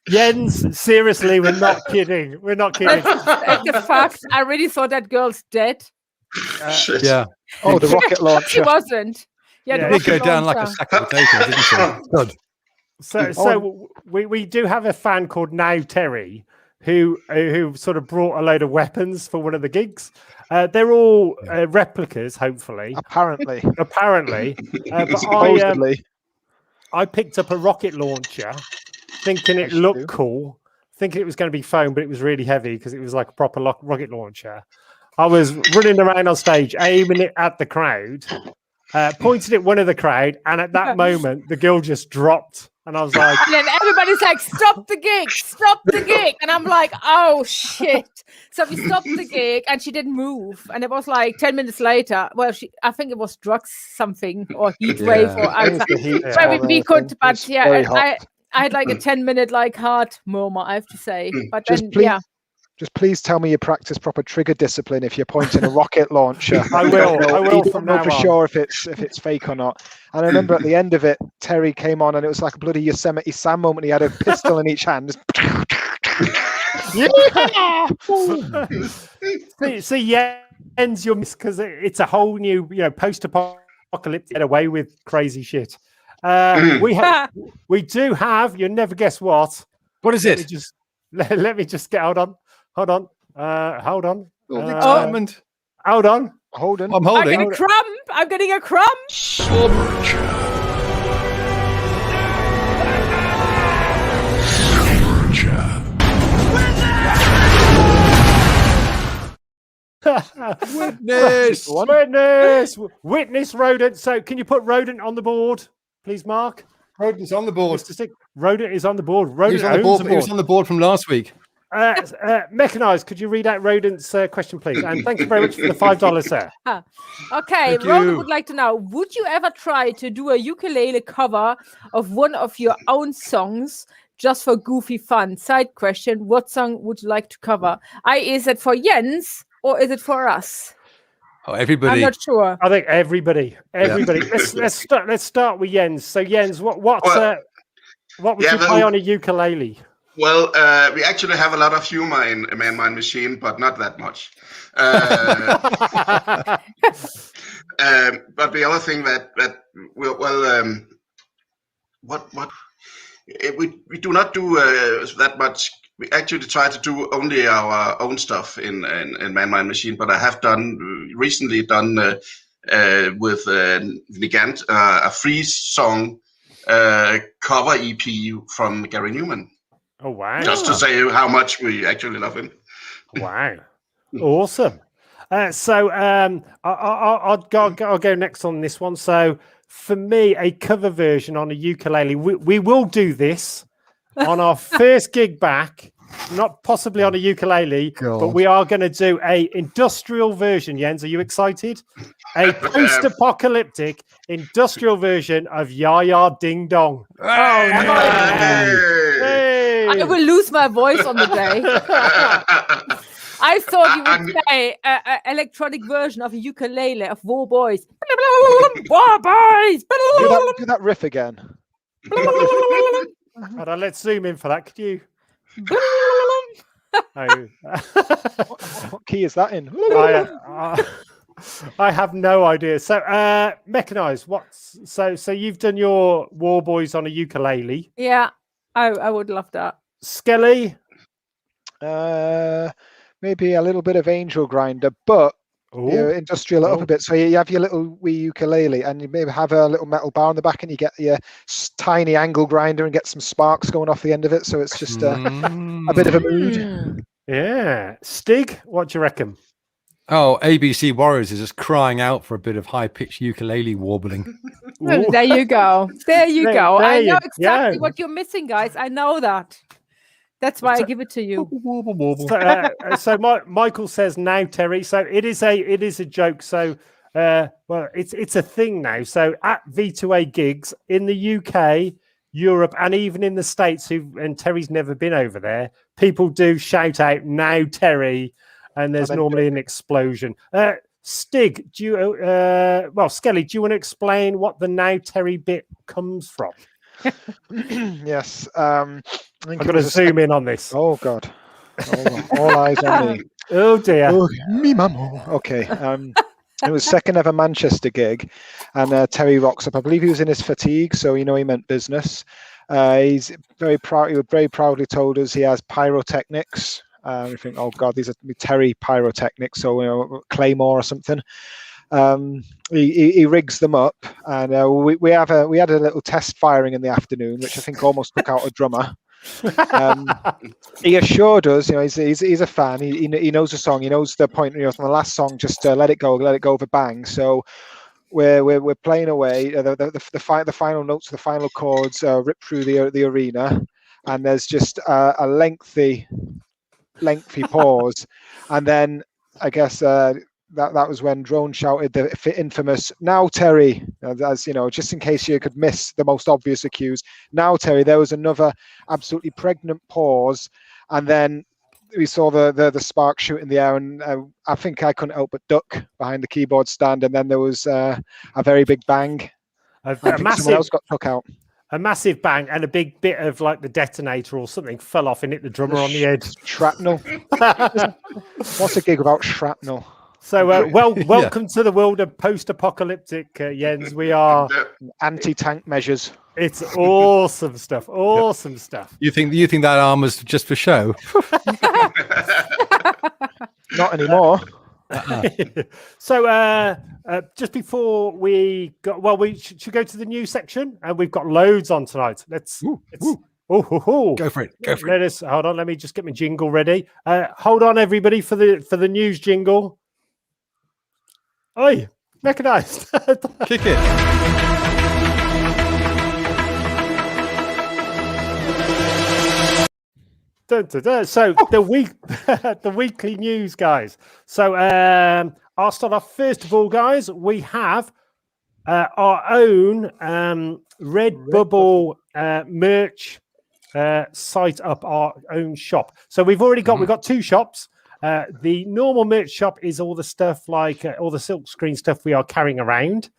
Jens, seriously, we're not kidding. We're not kidding. That's the fact. I really thought that girl's dead. Shit. Yeah, Oh, the rocket She launcher. wasn't. Yeah, Yeah. the it did go rocket down like a launcher. sack of potatoes, didn't it? Good. So we do have a fan called Now Terry who sort of brought a load of weapons for one of the gigs. They're all replicas, hopefully. Apparently. But Supposedly. I picked up a rocket launcher, thinking it looked cool, thinking it was going to be foam, but it was really heavy because it was like a proper rocket launcher. I was running around on stage, aiming it at the crowd, pointed at one of the crowd, and at that moment, the girl just dropped. And I was like, And then everybody's like, stop the gig. And I'm like, oh shit. So we stopped the gig and she didn't move. And it was like 10 minutes later. Well, I think it was drugs something or heat wave or so we could, but yeah, I had like a 10-minute like heart murmur, I have to say. But then Just please tell me you practice proper trigger discipline if you're pointing a rocket launcher. I will You from don't know now for on. sure if it's fake or not. And I remember at the end of it, Terry came on and it was like a bloody Yosemite Sam moment. He had a pistol in each hand. See, Jens, you're missed because it's a whole new, post-apocalyptic get away with crazy shit. We do have. You'll never guess what. What is it? Let me just get. Hold on. Hold on. Oh, the excitement. Hold on. Holding. I'm I'm holding. getting a crumb. I'm getting a crumb. Witness rodent. So can you put rodent on the board, please, Mark? Rodent's on the board. Rodent is on the board. He Rodent was on the board from last week. Mechanized, could you read out Rodent's question, please? And thank you very much for the $5, sir. Okay, Thank Roland you. would like to know, would you ever try to do a ukulele cover of one of your own songs just for goofy fun? Side question, what song would you like to cover? Is it for Jens or is it for us? Oh, everybody. I'm not sure. I think everybody. Let's start with Jens. So Jens, what would you play on a ukulele? Well, we actually have a lot of humor in Man Mind Machine, but not that much. But the other thing we do not do that much. We actually try to do only our own stuff in Man Mind Machine. But I have recently done with Nigant a free song cover EP from Gary Newman. Oh wow! Just to say how much we actually love him. Wow, awesome. So I'll go next on this one. So for me, a cover version on a ukulele. We will do this on our first gig back. Not possibly on a ukulele, but we are going to do a industrial version. Jens, are you excited? A post-apocalyptic industrial version of Ya Ya Ding Dong. Oh, no. Hey! I will lose my voice on the day. I thought you would play an electronic version of a ukulele of War Boys. War Boys! Do that riff again. Hold on, let's zoom in for that. Could you? What key is that in? I have no idea. So, Mechanized, so you've done your War Boys on a ukulele. Yeah, I would love that. Skelly? Maybe a little bit of Angel Grinder, but industrial it up a bit. So you have your little wee ukulele and you maybe have a little metal bar on the back and you get your tiny angle grinder and get some sparks going off the end of it. So it's just a bit of a mood. Yeah. Stig, what do you reckon? Oh, ABC Warriors is just crying out for a bit of high-pitched ukulele warbling. Well, Ooh. there you go. There you go. there I know you exactly go. what you're missing, guys. I know that. That's why I give it to you. So Michael says now, Terry. So it is a joke. So well, it's a thing now. So at V2A gigs in the UK, Europe, and even in the States, and Terry's never been over there, people do shout out now, Terry, and there's normally an explosion. Stig, do you well, Skelly, do you want to explain what the now Terry bit comes from? Yes. I'm going to zoom in on this. Oh God. All eyes on me. Oh dear. Oh, me mamo. Okay. It was second ever Manchester gig, and Terry rocks up. I believe he was in his fatigue, so he meant business. He's very proud. He very proudly told us he has pyrotechnics. We think, oh God, these are Terry pyrotechnics, so Claymore or something. He rigs them up, and we had a little test firing in the afternoon, which I think almost took out a drummer. He assured us, he's a fan. He knows the song. He knows the point. From the last song, just let it go with a bang. So we're playing away. The final notes, the final chords rip through the arena, and there's just a lengthy pause, and then I guess that was when Drone shouted the infamous "Now Terry," as just in case you could miss the most obvious cues. Now Terry. There was another absolutely pregnant pause, and then we saw the spark shoot in the air, and I think I couldn't help but duck behind the keyboard stand, and then there was a very big bang. A someone else got took out. A massive bang, and a big bit of like the detonator or something fell off and hit the drummer on the head. Shrapnel. What's a gig without shrapnel? So welcome to the world of post-apocalyptic, Jens. We are anti-tank measures. It's awesome stuff. Awesome stuff. You think that armor's just for show? Not anymore. So just before we go, we should go to the news section, and we've got loads on tonight. Let's go for it. Hold on. Let me just get my jingle ready. Hold on, everybody, for the news jingle. Oi, mechanized. Kick it. So the weekly news, guys. So I'll start off first of all, guys. We have our own Redbubble merch site up, our own shop. So we've got two shops. The normal merch shop is all the stuff like all the silk screen stuff we are carrying around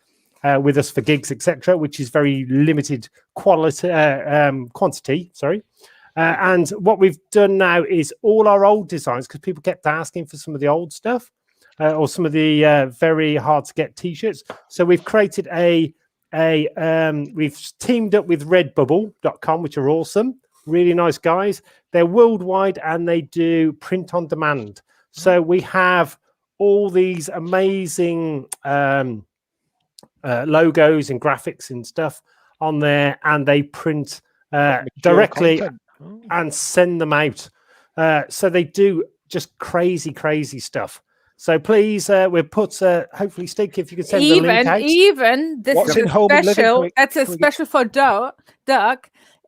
with us for gigs, etc., which is very limited quantity. Sorry. And what we've done now is all our old designs, because people kept asking for some of the old stuff or some of the very hard to get t-shirts. So we've created we've teamed up with redbubble.com, which are awesome. Really nice guys. They're worldwide and they do print on demand. So we have all these amazing logos and graphics and stuff on there, and they print directly and send them out. So they do just crazy stuff. So please, we'll put hopefully, Stig, if you can send the link out. Even this What's is in home and living? special. That's a special for Doug.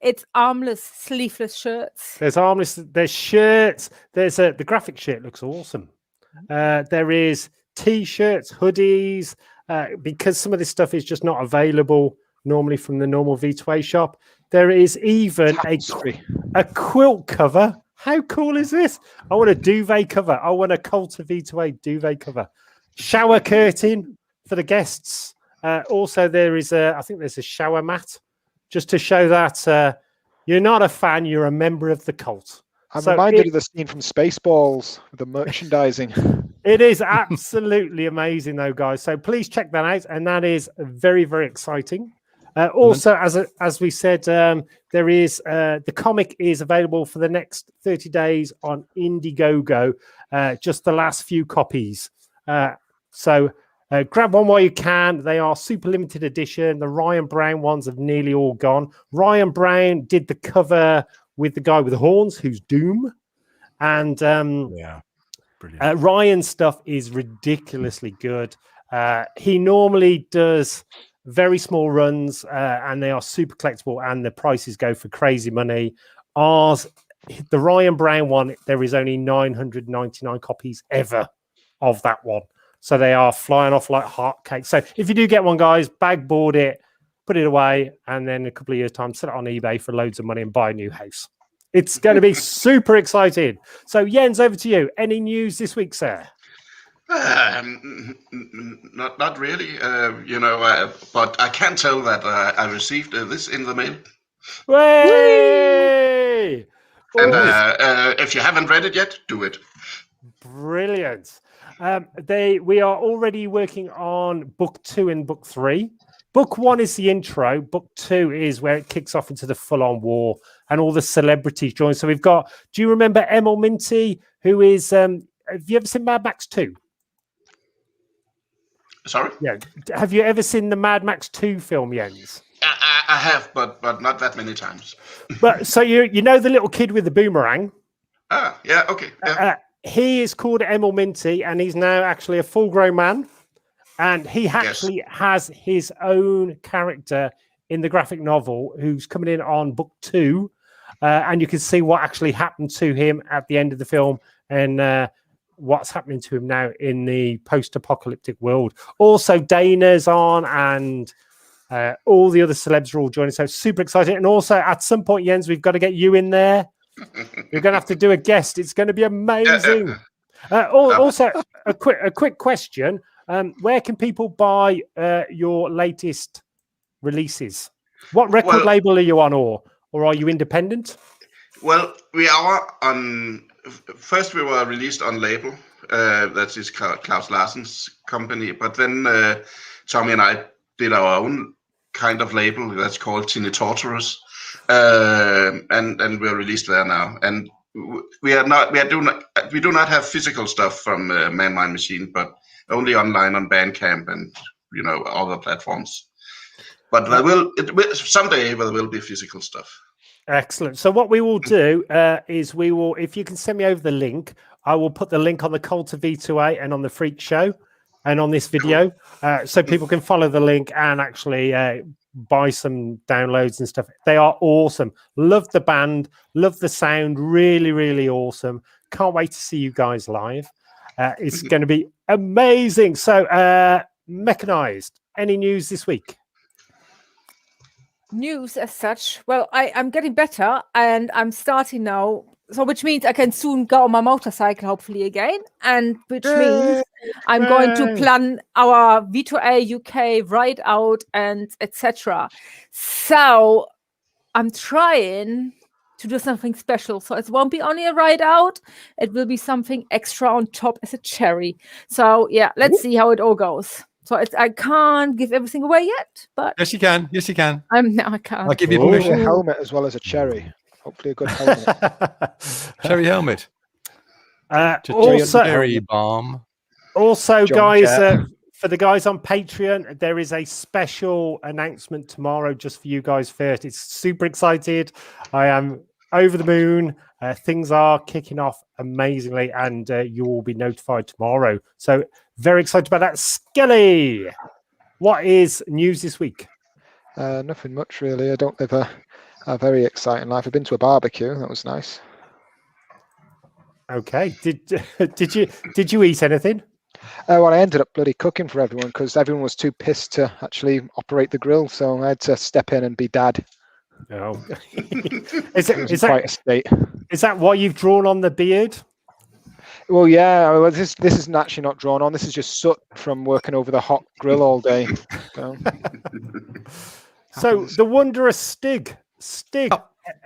It's armless, sleeveless shirts. There's armless. There's shirts. There's the graphic shirt looks awesome. There is t-shirts, hoodies, because some of this stuff is just not available normally from the normal V2A shop. There is even a quilt cover. How cool is this? I want a duvet cover. I want a Coulter V2A duvet cover. Shower curtain for the guests. Also, there is I think there's a shower mat, just to show that you're not a fan, you're a member of the cult. I'm reminded of the scene from Spaceballs, the merchandising. It is absolutely amazing, though, guys. So please check that out, and that is very, very exciting. Also, as we said, there is the comic is available for the next 30 days on Indiegogo. Just the last few copies. So grab one while you can. They are super limited edition. The Ryan Brown ones have nearly all gone. Ryan Brown did the cover with the guy with the horns, who's Doom. And Yeah, brilliant. Ryan's stuff is ridiculously good. He normally does very small runs, and they are super collectible, and the prices go for crazy money. Ours, the Ryan Brown one, there is only 999 copies ever of that one. So they are flying off like hotcakes. So if you do get one, guys, bag board it, put it away, and then in a couple of years' time, set it on eBay for loads of money and buy a new house. It's going to be super exciting. So Jens, over to you. Any news this week, sir? Not really, but I can tell that I received this in the mail. Way! And if you haven't read it yet, do it. Brilliant. We are already working on book 2 and book 3. Book 1 is the intro. Book 2 is where it kicks off into the full-on war, and all the celebrities join. So we've got. Do you remember Emil Minty, who is? Have you ever seen Mad Max 2? Sorry? Yeah. Have you ever seen the Mad Max 2 film, Jens? I have, but not that many times. But so you know the little kid with the boomerang? Yeah, okay. Yeah. He is called Emil Minty, and he's now actually a full-grown man. And he actually has his own character in the graphic novel who's coming in on book 2. And you can see what actually happened to him at the end of the film and what's happening to him now in the post-apocalyptic world. Also, Dana's on and all the other celebs are all joining. So super exciting. And also, at some point, Jens, we've got to get you in there. You're going to have to do a guest. It's going to be amazing. Also, a quick question. Where can people buy your latest releases? What record label are you on, or are you independent? Well, we are on. First, we were released on label. That is Klaus Larsen's company. But then Tommy and I did our own kind of label that's called Tiny Torturous, and we're released there now. And we do not have physical stuff from Man Mind Machine, but only online on Bandcamp and other platforms. But someday there will be physical stuff. Excellent. So what we will do is if you can send me over the link, I will put the link on the Cult of V2A and on the Freak Show and on this video, so people can follow the link and actually buy some downloads and stuff. They are awesome. Love the band. Love the sound. Really, really awesome. Can't wait to see you guys live. It's going to be amazing. So, Mechanized, any news this week? News as such? Well, I'm getting better and I'm starting now. So, which means I can soon go on my motorcycle, hopefully again. And which means I'm going to plan our V2A UK ride out and etc. So, I'm trying to do something special. So it won't be only a ride out. It will be something extra on top as a cherry. So yeah, let's see how it all goes. So I can't give everything away yet, but yes, you can. Yes, you can. I can't. I'll give you A permission. helmet as well as a cherry. Hopefully a good helmet. Cherry helmet. Cherry bomb. Also, John guys, for the guys on Patreon, there is a special announcement tomorrow just for you guys first. It's super excited. I am over the moon. Things are kicking off amazingly, and you will be notified tomorrow. So very excited about that. Skelly, what is news this week? Nothing much really. I don't live a very exciting life. I've been to a barbecue. That was nice. Okay. Did you eat anything? Well, I ended up bloody cooking for everyone because everyone was too pissed to actually operate the grill. So I had to step in and be dad. Oh, Is quite a state. Is that what you've drawn on the beard? Well, yeah. Well, this isn't actually not drawn on. This is just soot from working over the hot grill all day. So the wondrous Stig. Oh,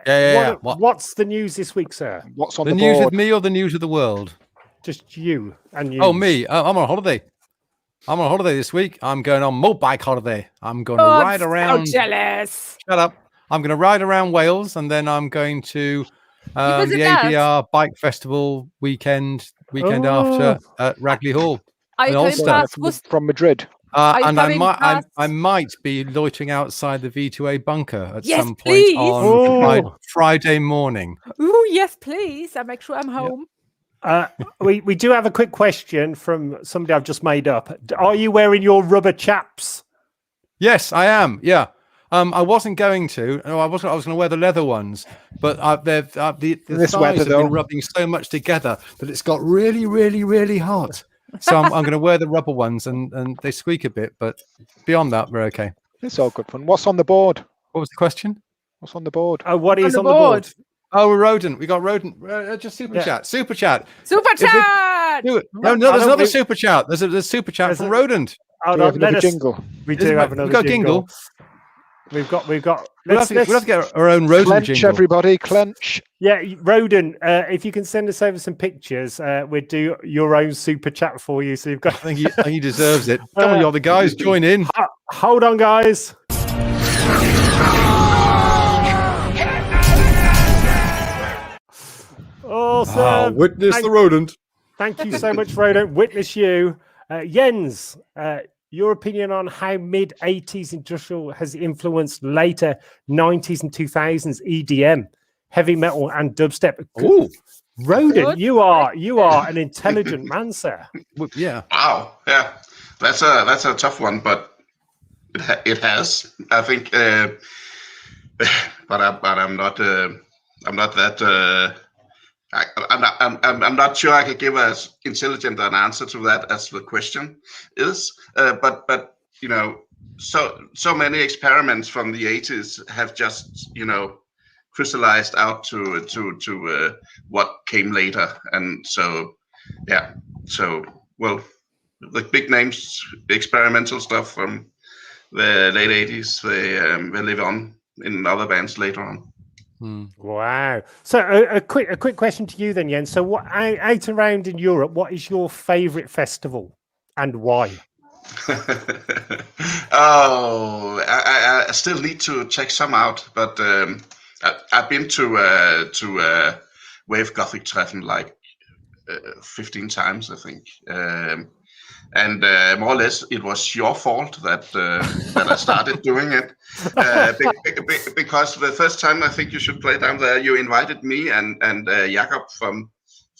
yeah. What's the news this week, sir? What's on the news with me or the news of the world? Just you and you. Oh, me. I'm on holiday. I'm on holiday this week. I'm going on motorbike holiday. I'm going to ride around. I'm so jealous. Shut up. I'm going to ride around Wales, and then I'm going to the ABR Bike Festival weekend after at Ragley Hall. Are you coming past from Madrid? And coming I past? might be loitering outside the V2A bunker at Yes, some point please. on Oh. Friday morning. Ooh, yes, please. I'll make sure I'm home. We do have a quick question from somebody I've just made up. Are you wearing your rubber chaps? Yes, I am. Yeah. I wasn't going to. No, I wasn't. I was going to wear the leather ones, but the This thighs weather, have though. been rubbing so much together that it's got really, really, really hot. So I'm going to wear the rubber ones, and they squeak a bit, but beyond that, we're okay. It's all good fun. What's on the board? What was the question? What's on the board? What What's is on the board? Oh, rodent. We got rodent. Just super Yeah. chat. Super chat. Super If it- chat! Do it. Yeah, No, there's I another don't- super chat. There's a super chat There's from a- rodent. Hold Do we have on, let another us. jingle? We Isn't do it- have we another got jingle. jingle. We've got. We'll have Let's, to get our own rodent Clench, jingle. everybody, clench. yeah, Roden. If you can send us over some pictures, we'll do your own super chat for you. So you've got. I think he deserves it. Come on, you other guys, join in. Hold on, guys. Awesome. Witness Thank- the rodent. Thank you so much, Rodent. Witness you. Jens, your opinion on how mid-80s industrial has influenced later 90s and 2000s EDM, heavy metal and dubstep. Oh, Rodent, Good you are an intelligent man, sir. yeah. Wow, yeah, that's a tough one, but it has, I think. But I'm not that. I'm not sure I could give as intelligent an answer to that as the question is. But you know, so many experiments from the 80s have just crystallized out to what came later, and so yeah. So well, the big names, the experimental stuff from the late 80s, they live on in other bands later on. Wow. So a quick question to you then, Jens. So what out around in Europe, what is your favorite festival and why? Oh, I still need to check some out, but I've been to Wave Gothic Treffen like 15 times, I think. And more or less, it was your fault that I started doing it, because the first time I think you should play down there, you invited me and Jakob from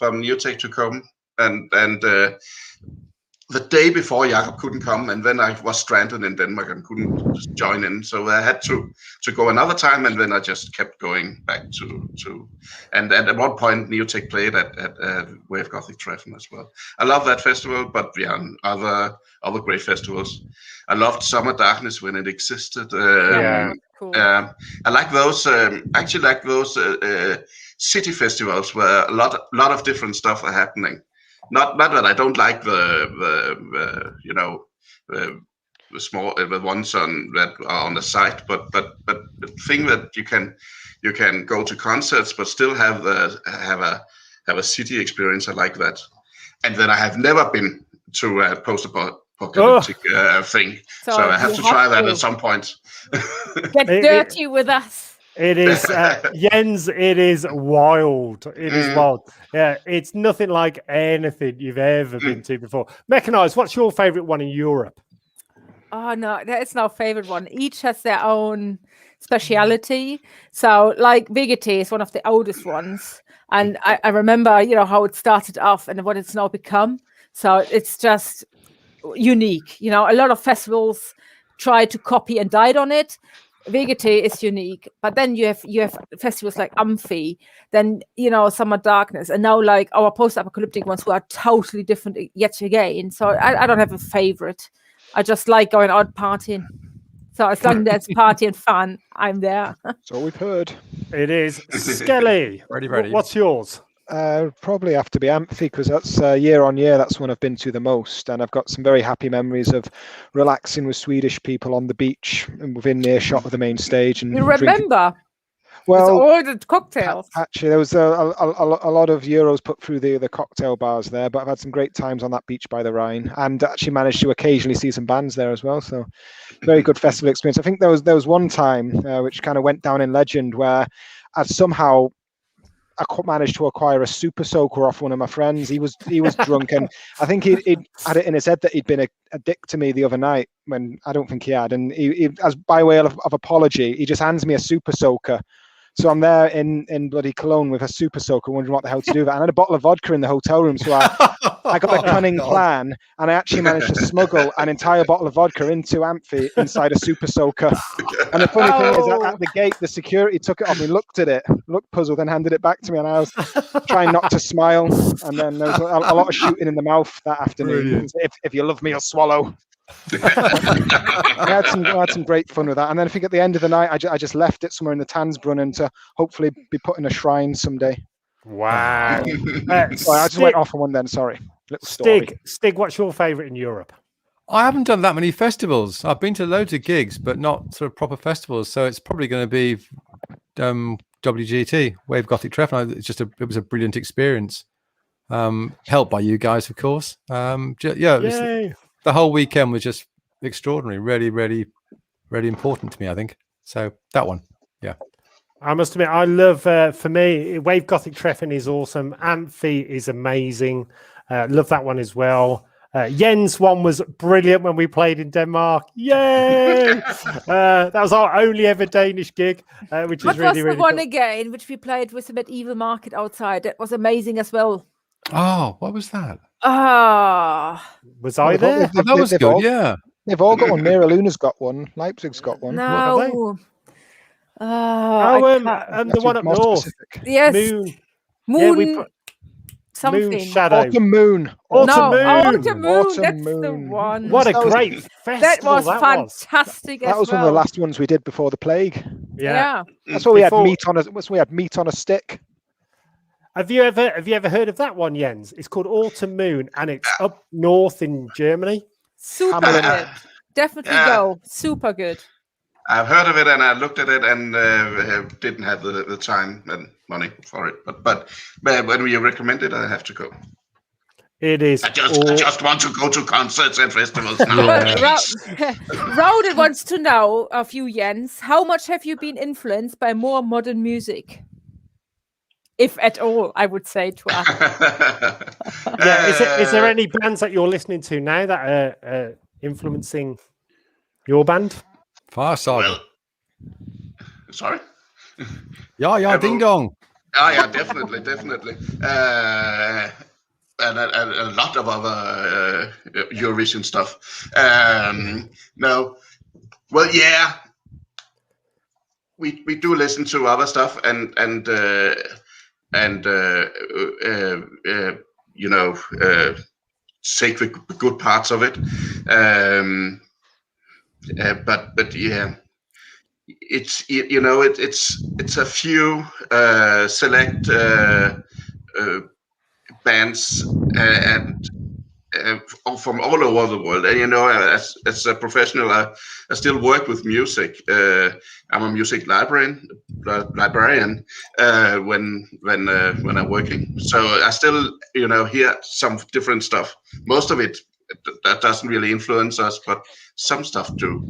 Neotech to come, and the day before Jakob couldn't come, and then I was stranded in Denmark and couldn't join in, so I had to go another time, and then I just kept going back to and at one point Neotech played at Wave Gothic Treffen as well. I love that festival, but yeah, other great festivals. I loved Summer Darkness when it existed. Cool. I like those. Actually, like those city festivals where a lot of different stuff are happening. Not that I don't like the small the ones that are on the site, but the thing that you can go to concerts but still have a city experience. I like that. And then I have never been to a post-apocalyptic thing, so I have to try that at some point. Get dirty with us. It is Jens. It is wild. It is wild. Yeah, it's nothing like anything you've ever been to before. Mechanized, what's your favorite one in Europe? Oh no, that's no favorite one. Each has their own speciality. So, like VGT is one of the oldest ones, and I remember, how it started off and what it's now become. So it's just unique. A lot of festivals try to copy and died on it. VGT is unique, but then you have festivals like Amphi, then Summer Darkness, and now like our post-apocalyptic ones who are totally different yet again. So I don't have a favorite. I just like going out partying. So as long as there's party and fun, I'm there. So we've heard. It is Skelly. Ready. What's yours? Probably have to be Amphi, because that's year on year. That's one I've been to the most, and I've got some very happy memories of relaxing with Swedish people on the beach and within earshot of the main stage. And You remember? well, all the cocktails. actually, there was a lot of euros put through the cocktail bars there, but I've had some great times on that beach by the Rhine, and actually managed to occasionally see some bands there as well. So, very good festival experience. I think there was one time which kind of went down in legend where I'd somehow managed to acquire a super soaker off one of my friends. He was drunk, and I think he had it in his head that he'd been a dick to me the other night when I don't think he had. And he as by way of apology, he just hands me a super soaker. So I'm there in bloody Cologne with a super soaker, wondering what the hell to do with it. And I had a bottle of vodka in the hotel room, so I got a cunning plan, and I actually managed to smuggle an entire bottle of vodka into Amphi inside a super soaker. And the funny thing is, at the gate, the security took it off me, looked at it, looked puzzled, and handed it back to me. And I was trying not to smile. And then there was a lot of shooting in the mouth that afternoon. If you love me, you'll swallow. I had some great fun with that, and then I think at the end of the night I just left it somewhere in the Tanzbrunnen to hopefully be put in a shrine someday. Wow. I just went off on one then. Sorry. Stig, what's your favourite in Europe? I haven't done that many festivals. I've been to loads of gigs, but not sort of proper festivals. So it's probably going to be WGT, Wave Gothic Tref. It was a brilliant experience. Helped by you guys, of course. The whole weekend was just extraordinary. Really, really, really important to me, I think. So that one, yeah. I must admit, I love, for me, Wave Gothic Treffen is awesome. Amphi is amazing. Love that one as well. Jens one was brilliant when we played in Denmark. Yay! That was our only ever Danish gig, which is really, really What was the one cool. again, which we played with the Medieval Market outside? That was amazing as well. Oh, what was that? Was I there? That was good, yeah. They've all got one. Mira Luna's got one. Leipzig's got one. No. The one up north. Specific. Yes. Moon. Something. Moon Shadow. Autumn Moon. Autumn Moon. Autumn That's Moon. the one. What a great festival that was fantastic. That was one of the last ones we did before the plague. Yeah. That's why we had meat on a stick. Have you ever heard of that one, Jens? It's called Autumn Moon, and it's up north in Germany. Super good. Definitely go. Super good. I've heard of it, and I looked at it, and didn't have the time and money for it. But when you recommend it, I have to go. It is. I just want to go to concerts and festivals now. Rowden wants to know of you, Jens. How much have you been influenced by more modern music? If at all, I would say to us. Is there any bands that you're listening to now that are influencing your band? Farsighted. Well, sorry? Yeah, ding dong. Oh, yeah, definitely. And a lot of other Eurovision stuff. No. Well, yeah. We do listen to other stuff and take the good parts of it. But yeah, it's a few select bands and from all over the world. And as a professional, I still work with music. I'm a music librarian when I'm working. So I still hear some different stuff. Most of it that doesn't really influence us, but some stuff do.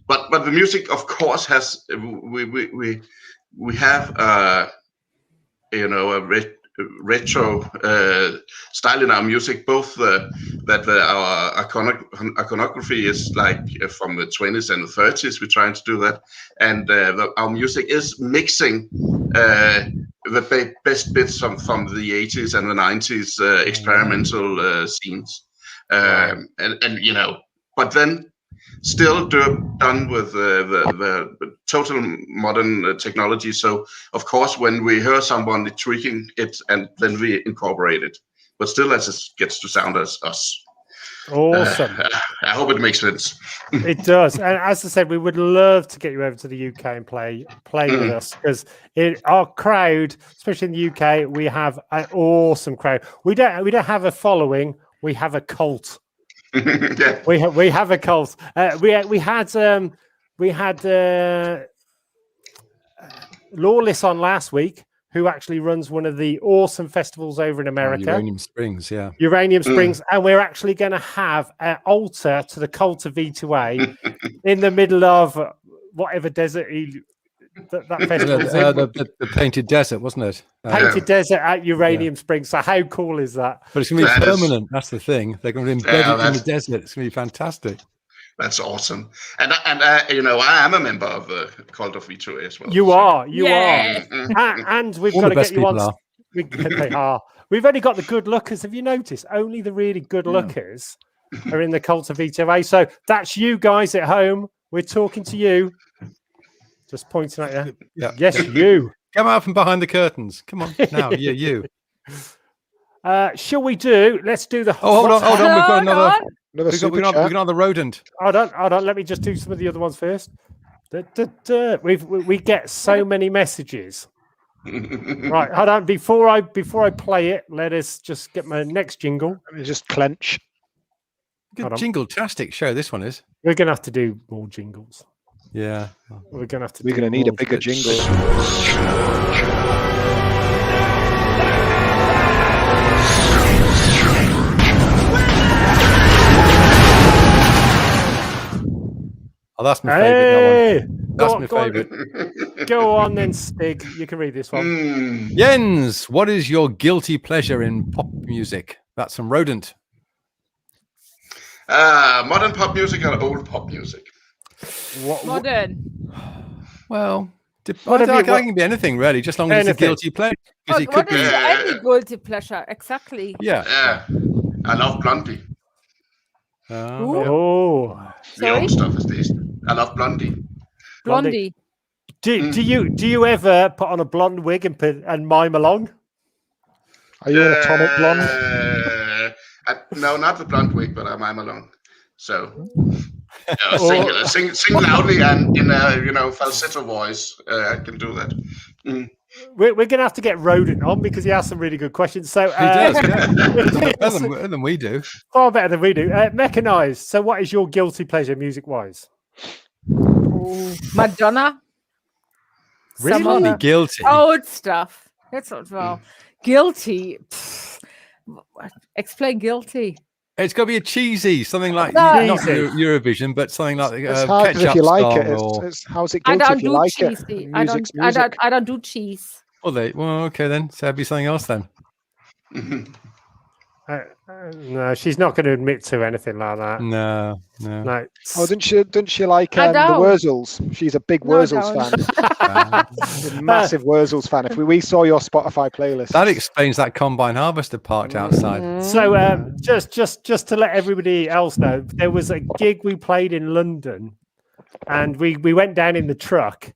But the music, of course, has we have a retro style in our music, both that our iconography is like from the 20s and the 30s. We're trying to do that, and our music is mixing the best bits from the 80s and the 90s experimental scenes, but then still done with the total modern technology. So of course, when we hear someone tweaking it, and then we incorporate it, but still as it gets to sound as us. Awesome. I hope it makes sense. It does. And as I said, we would love to get you over to the UK and play with us, because our crowd, especially in the UK, we have an awesome crowd. We don't have a following, we have a cult. Yeah. We have a cult. We had Lawless on last week, who actually runs one of the awesome festivals over in America. Uranium Springs, yeah. Uranium Springs, and we're actually going to have an altar to the cult of V2A in the middle of whatever desert that festival. The Painted Desert, wasn't it? Painted Desert at Uranium Springs. So how cool is that? But it's going to be permanent. That's the thing. They're going to embed it in the desert. It's going to be fantastic. That's awesome. And I am a member of Cult of V2A as well. You are. And we've got to get you on. They are. We've only got the good lookers. Have you noticed? Only the really good lookers are in the Cult of V2A. So that's you guys at home. We're talking to you. Just pointing at you. Yeah. Yes, you. Come out from behind the curtains. Come on. Now, you. Shall we do? Let's do the. Oh, hold on. We've got another. Another super We've got chat. another rodent. Hold on. Let me just do some of the other ones first. We get so many messages. Right, hold on. Before I play it, let us just get my next jingle. Let me just clench. Good jingle-tastic show this one is. We're gonna have to do more jingles. Yeah. We're gonna have to. We're gonna need a bigger jingle. Oh, that's my favourite. That's my favourite. Go on then, Stig. You can read this one. Jens, what is your guilty pleasure in pop music? That's from Rodent. Modern pop music or old pop music? Modern. Well, I can be anything really, just as long as it's a guilty pleasure. Because it could be any guilty pleasure, exactly. Yeah. I love Blondie. Oh. The old stuff is this. I love Blondie. Blondie. Do you ever put on a blonde wig and mime along? Are you an atomic blonde? No, not the blonde wig, but I mime along. So sing loudly and in a falsetto voice. I can do that. We're going to have to get Rodent on because he asked some really good questions. So he does, better than we do. Far better than we do. Mechanized. So, what is your guilty pleasure, music-wise? Madonna. Really guilty. Old stuff. That's not well. Guilty. Explain guilty. It's got to be a cheesy, something like not Eurovision, but something like ketchup if you like it. or... how's it guilty if you like cheesy. it? I don't do cheese. Well, okay then. So it'd be something else then. No, she's not going to admit to anything like that. No. Oh, didn't she like the Wurzels? She's a big Wurzels fan. A massive Wurzels fan. If we saw your Spotify playlist, that explains that combine harvester parked outside. So just to let everybody else know, there was a gig we played in London, and we went down in the truck.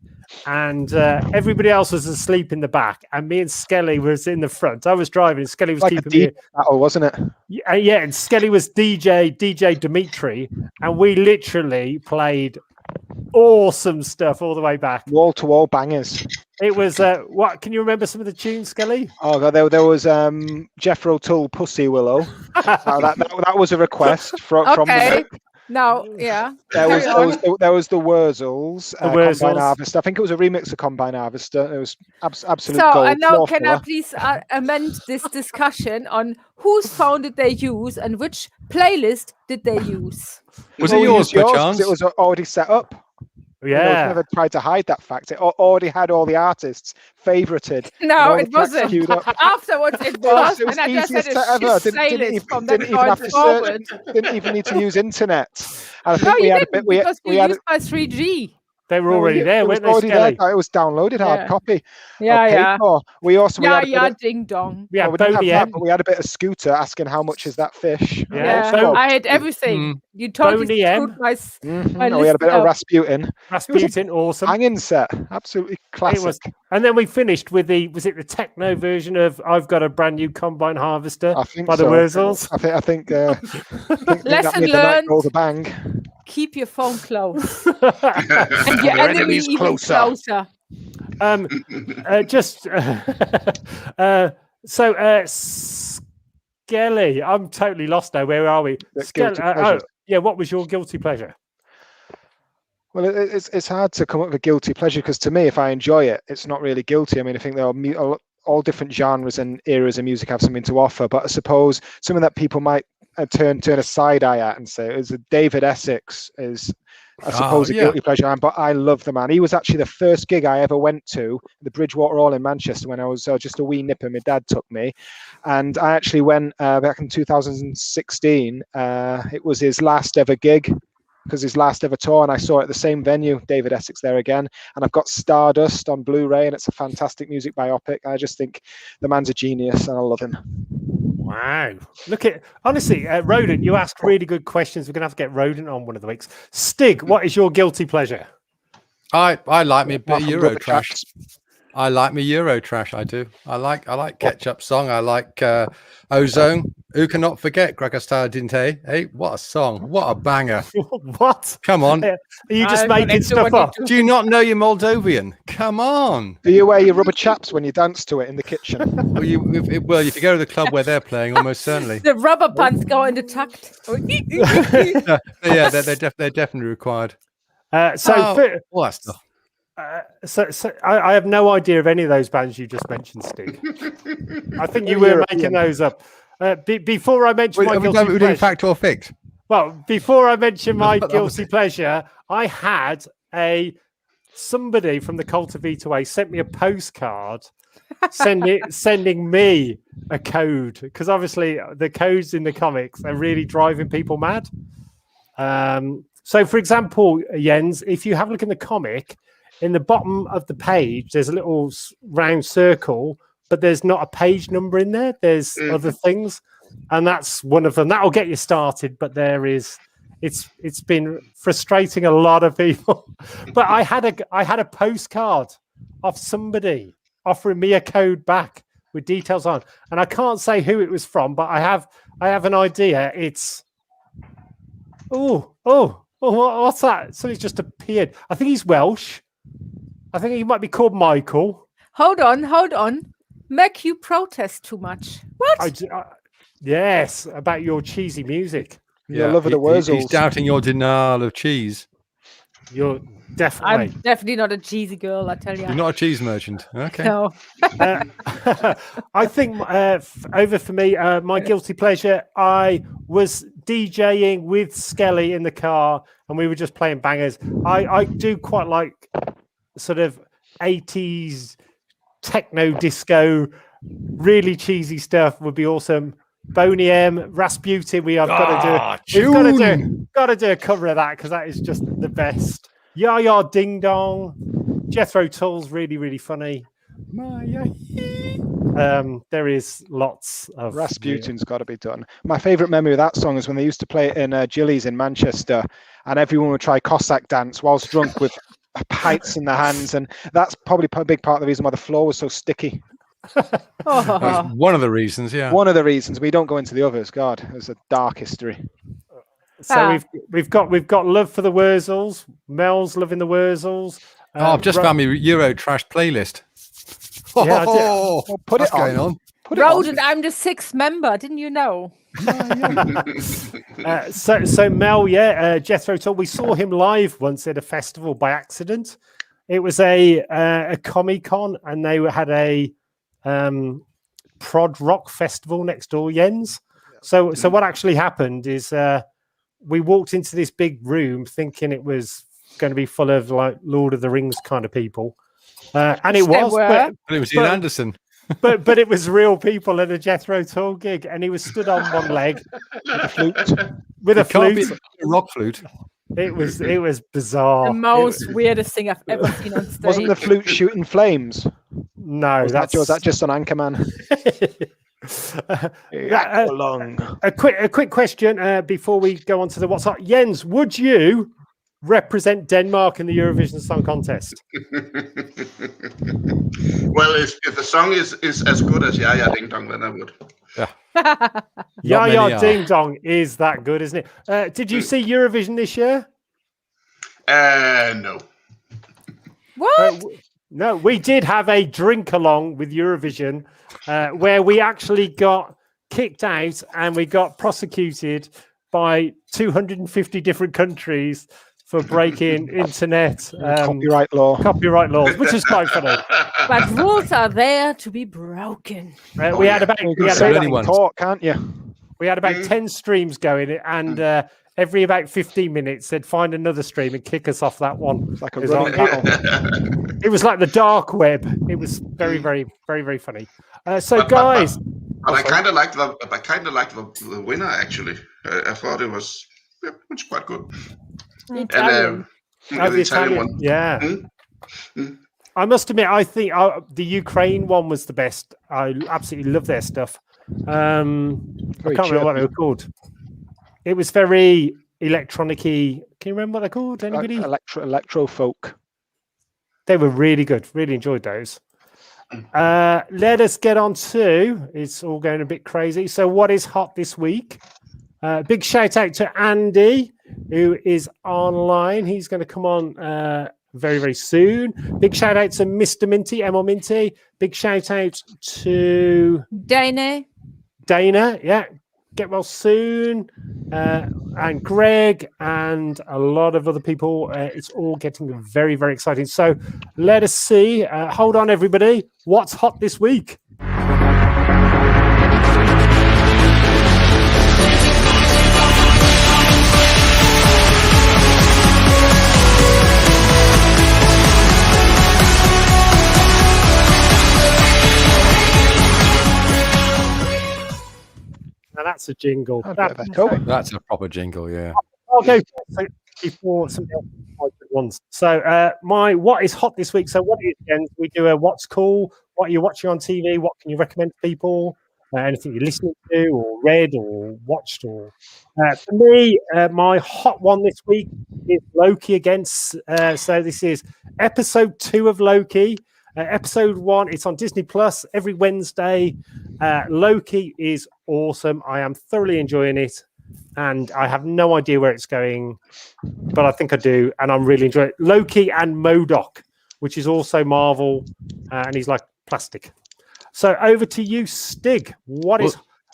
And everybody else was asleep in the back, and me and Skelly was in the front. I was driving, Skelly was keeping me. Battle, wasn't it? Yeah, and Skelly was DJ Dimitri, and we literally played awesome stuff all the way back. Wall to wall bangers. It was what? Can you remember some of the tunes, Skelly? Oh God, there was Jethro Tull, Pussy Willow. that was a request from the. No, yeah. There was the Wurzels, Combine Harvester. I think it was a remix of Combine Harvester. It was absolute gold. So now, can I please amend this discussion on whose phone did they use and which playlist did they use? Was it yours, per chance? It was already set up. Yeah. Never tried to hide that fact. It already had all the artists favorited. No, it wasn't. Afterwards, it was. It was and easiest to ever. Didn't even need to use internet. And I think we had used my 3G. They were already there, weren't they, already Skelly? there. It was downloaded hard copy. Yeah. We also ding dong. Yeah, we didn't have that, but we had a bit of Scooter asking how much is that fish. Yeah, so, I had everything. You totally screwed my we had a bit of Rasputin. Awesome. Hanging set, absolutely classic. And then we finished with was it the techno version of "I've Got a Brand New Combine Harvester" by the Wurzels? I think lesson learned. The bang. Keep your phone close. And your enemies even closer. Skelly, I'm totally lost now. Where are we? What was your guilty pleasure? Well, it's hard to come up with a guilty pleasure because to me, if I enjoy it, it's not really guilty. I mean, I think there are all different genres and eras of music have something to offer, but I suppose something that people might turn a side eye at and say is David Essex is I suppose, a guilty pleasure, but I love the man. He was actually the first gig I ever went to, the Bridgewater Hall in Manchester, when I was just a wee nipper. My dad took me, and I actually went back in 2016. It was his last ever gig, because his last ever tour, and I saw it at the same venue, David Essex there again, and I've got Stardust on Blu-ray, and it's a fantastic music biopic. I just think the man's a genius, and I love him. Wow. Look at, honestly, Rodent, you ask really good questions. We're going to have to get Rodent on one of the weeks. Stig, what is your guilty pleasure? I like me a bit of Euro trash. I like me Euro trash. I do. I like Ketchup Song. I like Ozone. Who cannot forget Gregor Dinte? Hey, what a song! What a banger! What? Come on! Are you just making stuff up? Do you not know your Moldovan? Come on! Do you wear your rubber chaps when you dance to it in the kitchen? Well, if you go to the club where they're playing, almost certainly the rubber pants go into tact. Yeah, they're definitely required. So I have no idea of any of those bands you just mentioned, Stig. I think you were making those up. Before I mention my guilty pleasure, fact or fict. Well, before I mention my guilty pleasure, I had somebody from the Cult of V2A sent me a postcard, sending me a code, because obviously the codes in the comics are really driving people mad. So, for example, Jens, if you have a look in the comic, in the bottom of the page, there's a little round circle, but there's not a page number in there. There's other things, and that's one of them. That'll get you started, but it's been frustrating a lot of people. But I had a postcard of somebody offering me a code back with details on, and I can't say who it was from, but I have an idea. It's what's that? Something's just appeared. I think he's Welsh. I think he might be called Michael. Hold on. Make you protest too much. What? Yes, about your cheesy music. Your love of the Wurzels. He's doubting your denial of cheese. You're definitely. I'm definitely not a cheesy girl, I tell you. You're not a cheese merchant. Okay. No. I think over for me, my guilty pleasure, I was DJing with Skelly in the car, and we were just playing bangers. I do quite like sort of 80s techno disco, really cheesy stuff would be awesome. Boney M, Rasputin, we've got to do a cover of that, because that is just the best. Ya Ya Ding Dong, Jethro Tull's really, really funny. There is lots of Rasputin's got to be done. My favourite memory of that song is when they used to play it in Gillies in Manchester, and everyone would try Cossack dance whilst drunk with pints in their hands, and that's probably a big part of the reason why the floor was so sticky. That's one of the reasons, yeah. One of the reasons. We don't go into the others. God, it's a dark history. So we've got love for the Wurzels. Mel's loving the Wurzels. I've just found me Euro trash playlist. Put it on. Rodent, I'm the 6th member. Didn't you know? So Mel, Jethro Tull. We saw him live once at a festival by accident. It was a Comic-Con, and they had a prod rock festival next door, Jens. So what actually happened is we walked into this big room thinking it was going to be full of like Lord of the Rings kind of people, and it was. But it was Ian Anderson. But it was real people at a Jethro Tull gig, and he was stood on one leg with a flute. A rock flute. It was bizarre. The most weirdest thing I've ever seen on stage. Wasn't the flute shooting flames? No, was that just on Anchorman? A quick question before we go on to the what's up. Jens, would you represent Denmark in the Eurovision Song Contest? Well, if the song is as good as Ya Ya Ding Dong, then I would. Yeah. Ya Ya Ding Dong is that good, isn't it? Did you see Eurovision this year? No. What? No, we did have a drink along with Eurovision where we actually got kicked out and we got prosecuted by 250 different countries for breaking internet copyright laws, which is quite funny. But rules are there to be broken. We had about can't you? We had about 10 streams going, and every about 15 minutes, they'd find another stream and kick us off that one. It's like a It was running battle. it was like the dark web. It was very, very, very, very funny. So, guys, but I kind of liked the winner actually. I thought it was quite good. Italian. And the Italian one. Yeah. I must admit, I think the Ukraine one was the best. I absolutely love their stuff. I can't remember what they were called. It was very electronic-y. Can you remember what they're called? Anybody? Electro folk. They were really good. Really enjoyed those. Let us get on to. It's all going a bit crazy. So, what is hot this week? Big shout out to Andy, who is online. He's going to come on very, very soon. Big shout out to Mr. Minty, Emma Minty. Big shout out to Dana. Yeah. Get well soon. And Greg and a lot of other people. It's all getting very, very exciting. So let us see. Hold on, everybody. What's hot this week? Now that's a jingle. That's a proper jingle, yeah. I'll go before some ones. So what is hot this week? So what is Jens? We do a what's cool, what are you watching on TV, what can you recommend to people, anything you're listening to or read or watched. Or for me, my hot one this week is Loki against. So this is episode 2 of Loki. Episode 1, it's on Disney Plus every Wednesday. Loki is awesome. I am thoroughly enjoying it, and I have no idea where it's going, but I think I do, and I'm really enjoying it. Loki and MODOK, which is also Marvel, and he's like plastic. So over to you, Stig.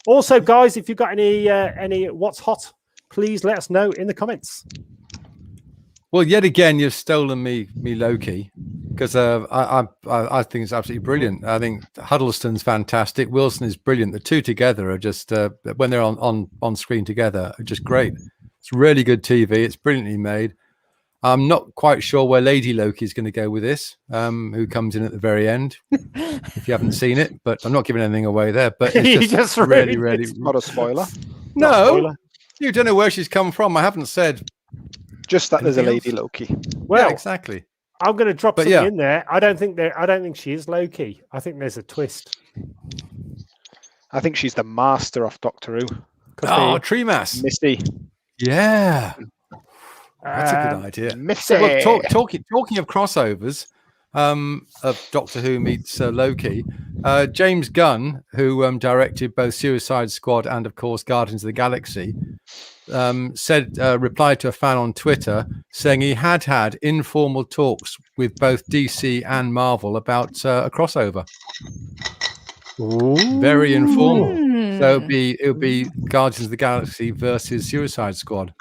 Also, guys? If you've got any what's hot, please let us know in the comments. Well, yet again, you've stolen me Loki, because I think it's absolutely brilliant. I think Huddleston's fantastic. Wilson is brilliant. The two together are just when they're on screen together, are just great. It's really good TV. It's brilliantly made. I'm not quite sure where Lady Loki is going to go with this. Who comes in at the very end? If you haven't seen it, but I'm not giving anything away there. But it's just really, not a spoiler. No, you don't know where she's come from. I haven't said. Just that there's a Lady Loki. Well, yeah, exactly. I'm going to drop something in there. I don't think she is Loki. I think there's a twist. I think she's the master of Doctor Who. Tremas. Misty. Yeah. That's a good idea. Misty. Well, talking of crossovers, of Doctor Who meets Loki, James Gunn, who directed both Suicide Squad and, of course, Guardians of the Galaxy, replied to a fan on Twitter saying he had informal talks with both DC and Marvel about a crossover. Ooh. Very informal. So it'll be Guardians of the Galaxy versus Suicide Squad.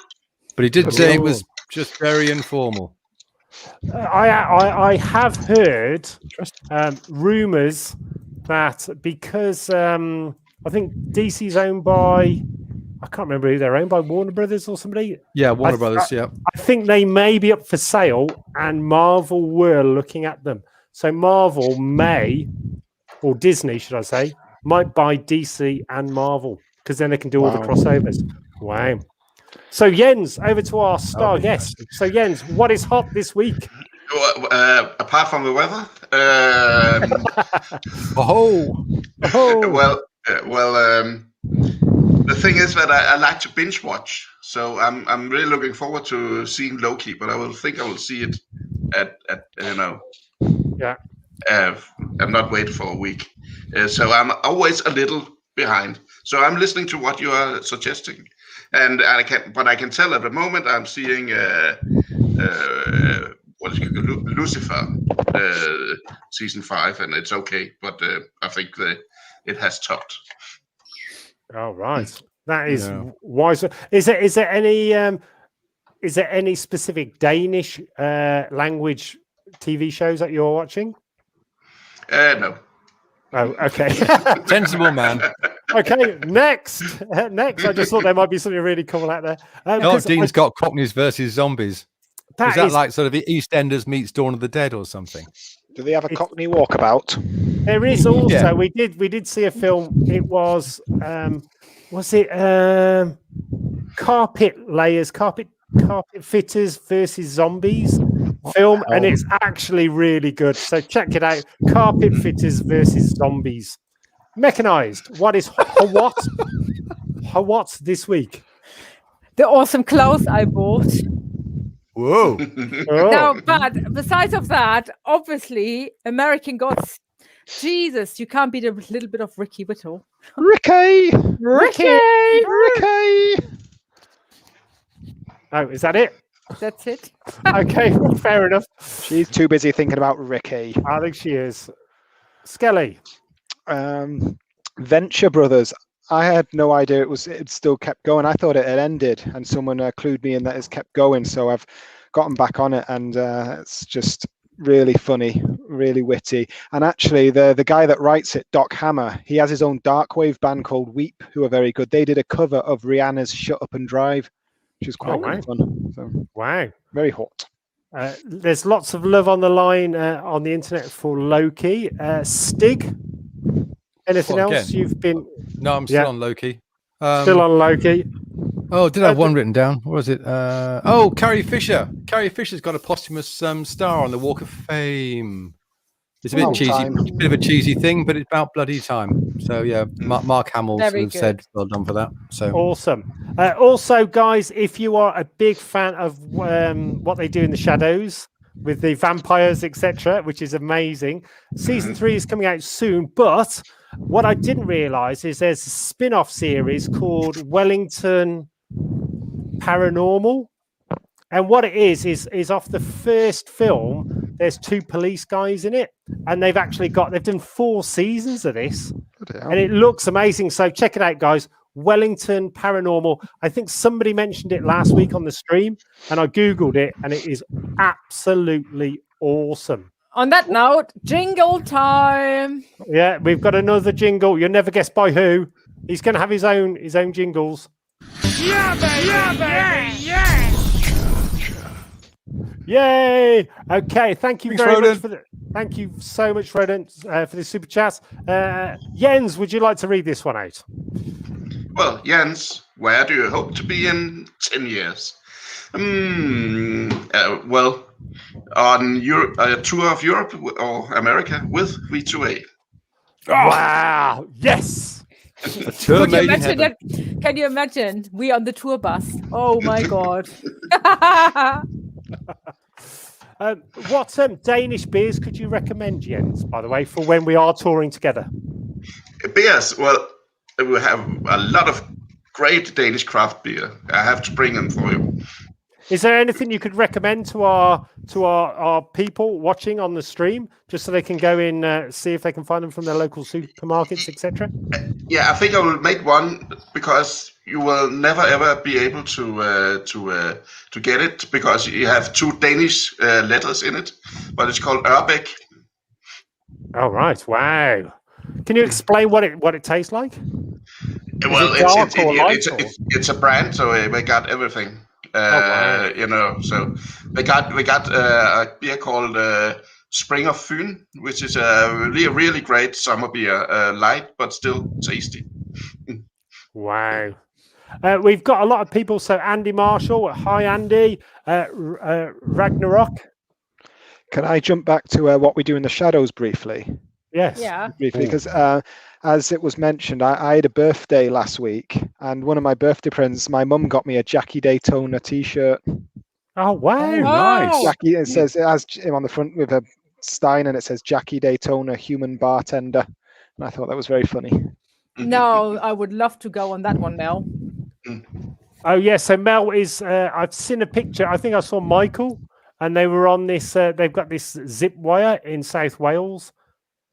But he did say it was just very informal. I have heard rumors that because I think DC's owned by, I can't remember who they're owned by, Warner Brothers or somebody. Yeah, Warner Brothers. Yeah, I think they may be up for sale, and Marvel were looking at them. So Marvel may, or Disney, should I say, might buy DC and Marvel, because then they can do all the crossovers. Wow. So Jens, over to our star guest. Nice. So Jens, what is hot this week? Apart from the weather, the thing is that I like to binge watch, so I'm really looking forward to seeing Loki, but I will see it at I'm not waiting for a week, so I'm always a little behind. So I'm listening to what you are suggesting, and I can tell at the moment I'm seeing Lucifer season 5, and it's okay, but I think it has topped. All right, that is wise. Is there any specific Danish language TV shows that you're watching? No. Oh, okay. Sensible man. Okay, next. Next, I just thought there might be something really cool out there. Dean's got Cockneys versus Zombies. Is that like sort of the EastEnders meets Dawn of the Dead or something? Do they have a Cockney walkabout? There is also. Yeah. We did see a film. It was carpet fitters versus zombies film, and it's actually really good. So check it out. Carpet fitters versus zombies. Mechanized. What is what this week? The awesome clothes I bought. Whoa. No, but besides of that, obviously, American Gods. Jesus, you can't beat a little bit of Ricky Whittle. Ricky! Oh, is that it? That's it. Okay, fair enough. She's too busy thinking about Ricky. I think she is. Skelly. Venture Brothers. I had no idea it still kept going. I thought it had ended, and someone clued me in that it's kept going. So I've gotten back on it, and it's just really funny, really witty. And actually, the guy that writes it, Doc Hammer, he has his own darkwave band called Weep, who are very good. They did a cover of Rihanna's "Shut Up and Drive," which is quite fun. So, wow, very hot. There's lots of love on the line on the internet for Loki. Stig. Anything else you've been? No, I'm still on Loki. Still on Loki. Oh, did I have one written down? What was it? Carrie Fisher. Carrie Fisher's got a posthumous star on the Walk of Fame. It's a bit cheesy, bit of a cheesy thing, but it's about bloody time. So yeah, Mark Hamill said, "Well done for that." So awesome. Also, guys, if you are a big fan of what they do in the shadows with the vampires, etc., which is amazing, season 3 is coming out soon. But what I didn't realise is there's a spin-off series called Wellington Paranormal, and what it is off the first film. There's 2 police guys in it, and they've done 4 seasons of this, and it looks amazing. So check it out, guys. Wellington Paranormal. I think somebody mentioned it last week on the stream, and I googled it, and it is absolutely awesome. On that note, jingle time. Yeah, we've got another jingle. You'll never guess by who. He's going to have his own jingles. Yeah, baby! Yeah, baby! Yeah! Yay! Okay, thank you very much thank you so much, Rodent, for the super chat. Jens, would you like to read this one out? Well, Jens, where do you hope to be in 10 years? Well, on a tour of Europe or America with V2A. Wow! Yes. Can you imagine? We on the tour bus. Oh my god! What Danish beers could you recommend, Jens? By the way, for when we are touring together. Beers. Well, we have a lot of great Danish craft beer. I have to bring them for you. Is there anything you could recommend to our people watching on the stream, just so they can go in, see if they can find them from their local supermarkets, etc.? Yeah, I think I will make one, because you will never ever be able to get it, because you have 2 Danish letters in it, but it's called Ørbæk. Oh right! Wow. Can you explain what it tastes like? Well, it's a brand, so we got everything. You know, so we got a beer called Spring of Fyn, which is a really great summer beer, light but still tasty. Wow. We've got a lot of people. So Andy Marshall, hi Andy, Ragnarok. Can I jump back to what we do in the shadows briefly? Yes. Yeah. Briefly, because as it was mentioned, I had a birthday last week, and one of my birthday presents, my mum got me a Jackie Daytona T-shirt. Oh wow! Nice. Jackie, it says, it has him on the front with a Stein, and it says Jackie Daytona, human bartender, and I thought that was very funny. No, I would love to go on that one, Mel. Oh yeah, so Mel is. I've seen a picture. I think I saw Michael, and they were on this. They've got this zip wire in South Wales.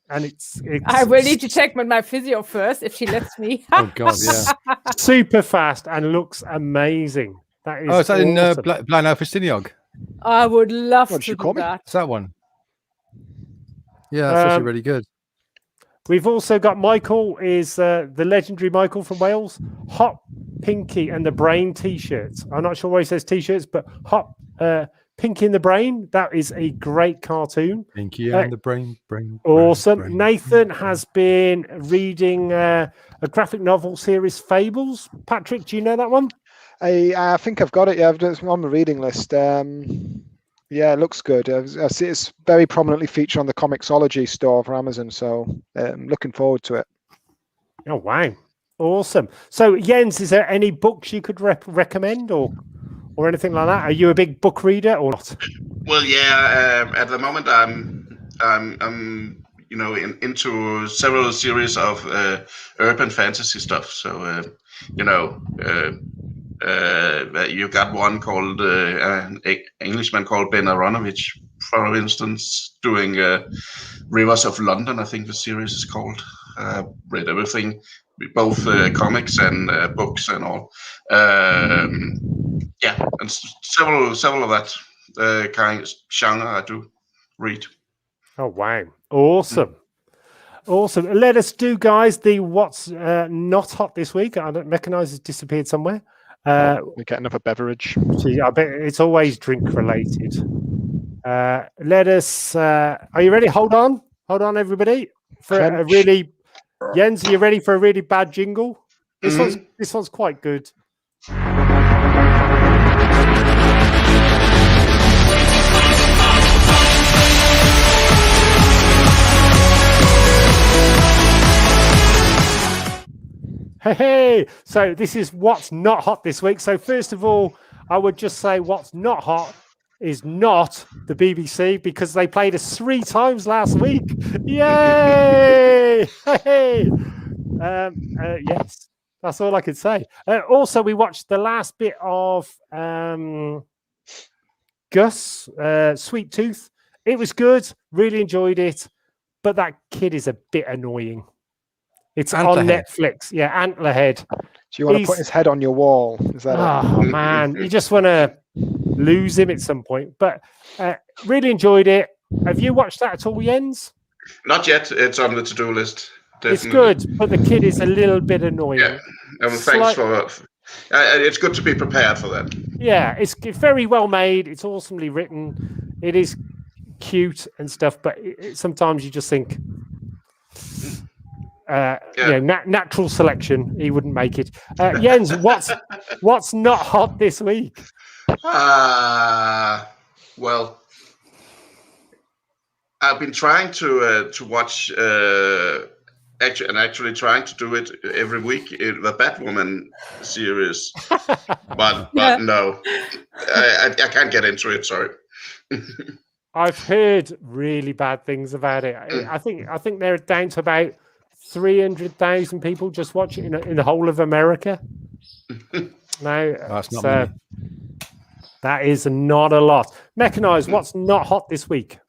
And it's I will need to check with my physio first if she lets me. Oh God, yeah. Super fast and looks amazing. That is. Oh, is that awesome. in Blind Alpha Stiniog? I would love to do that. Is that one? Yeah, that's actually really good. We've also got Michael, is the legendary Michael from Wales. Hot Pinky and the Brain t-shirts. I'm not sure why he says t-shirts, but Hot Pinky and the Brain. That is a great cartoon. Pinky and the brain. Awesome. brain. Nathan has been reading a graphic novel series, Fables. Patrick, do you know that one? I think I've got it. Yeah, it's on the reading list. Yeah, it looks good. I see it's very prominently featured on the Comixology store for Amazon, so I'm looking forward to it. Oh, wow. Awesome. So, Jens, is there any books you could recommend or anything like that? Are you a big book reader or not? Well, yeah. At the moment, I'm into several series of urban fantasy stuff. So, you got one called an Englishman called Ben Aronovich, for instance, doing Rivers of London, I think the series is called. Read everything, both comics and books and all. Yeah, and several of that kind of genre I do read. Oh, wow. Awesome. Awesome. Let us do, guys, the what's not hot this week. I don't recognize it's disappeared somewhere. We get another beverage. Gee, I bet it's always drink related. Let us. Are you ready? Hold on, everybody. For a really, Jens, are you ready for a really bad jingle? This one's quite good. Hey, so this is what's not hot this week. So first of all, I would just say what's not hot is not the BBC, because they played us 3 times last week. Yay! Hey! Yes, that's all I could say. Also, we watched the last bit of Gus, Sweet Tooth. It was good. Really enjoyed it. But that kid is a bit annoying. It's on Netflix. Yeah, Antlerhead. Do you want to put his head on your wall? Is that it? Man, you just want to lose him at some point. But really enjoyed it. Have you watched that at all, Jens? Not yet. It's on the to-do list. Definitely. It's good, but the kid is a little bit annoying. Yeah, thanks for. It's good to be prepared for that. Yeah, it's very well made. It's awesomely written. It is cute and stuff, but sometimes you just think. Natural selection. He wouldn't make it. Jens, what's not hot this week? Well, I've been trying to watch actually trying to do it every week in the Batwoman series, but no, I can't get into it. Sorry. I've heard really bad things about it. I think they're down to about 300,000 people just watch it in the whole of America. No, that's not many. That is not a lot. Mechanized, what's not hot this week?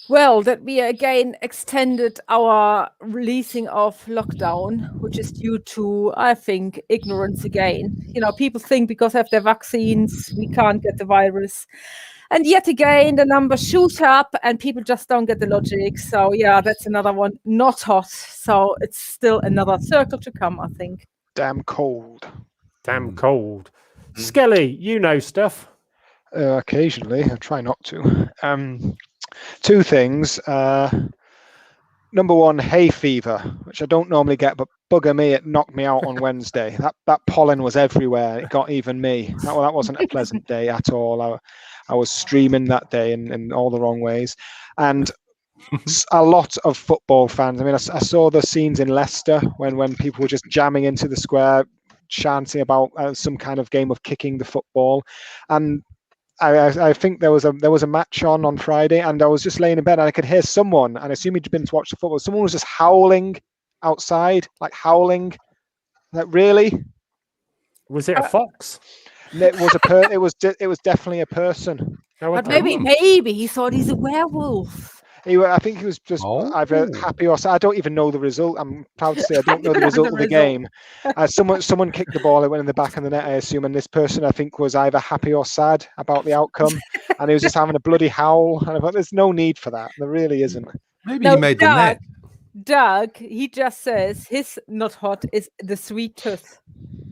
Well, that we again extended our releasing of lockdown, which is due to, I think, ignorance again. People think because they have their vaccines, we can't get the virus. And yet again, the numbers shoot up and people just don't get the logic. So, yeah, that's another one not hot. So it's still another circle to come, I think. Damn cold. Skelly, you know stuff. Occasionally. I try not to. 2 things. Number 1, hay fever, which I don't normally get, but bugger me, it knocked me out on Wednesday. That pollen was everywhere. It got even me. That wasn't a pleasant day at all. I was streaming that day in all the wrong ways. And a lot of football fans. I mean, I saw the scenes in Leicester when people were just jamming into the square, chanting about some kind of game of kicking the football. And I think there was a match on Friday, and I was just laying in bed and I could hear someone, and I assume he'd been to watch the football, someone was just howling outside, like howling. Like, really? Was it a fox? It was it was definitely a person. But maybe he thought he's a werewolf. I think he was just either happy or sad. I don't even know the result. I'm proud to say I don't know the result of the game. Someone kicked the ball, it went in the back of the net, I assume, and this person I think was either happy or sad about the outcome, and he was just having a bloody howl. And I thought, there's no need for that. There really isn't. Maybe he made the net. Doug, he just says his not hot is the sweet tooth.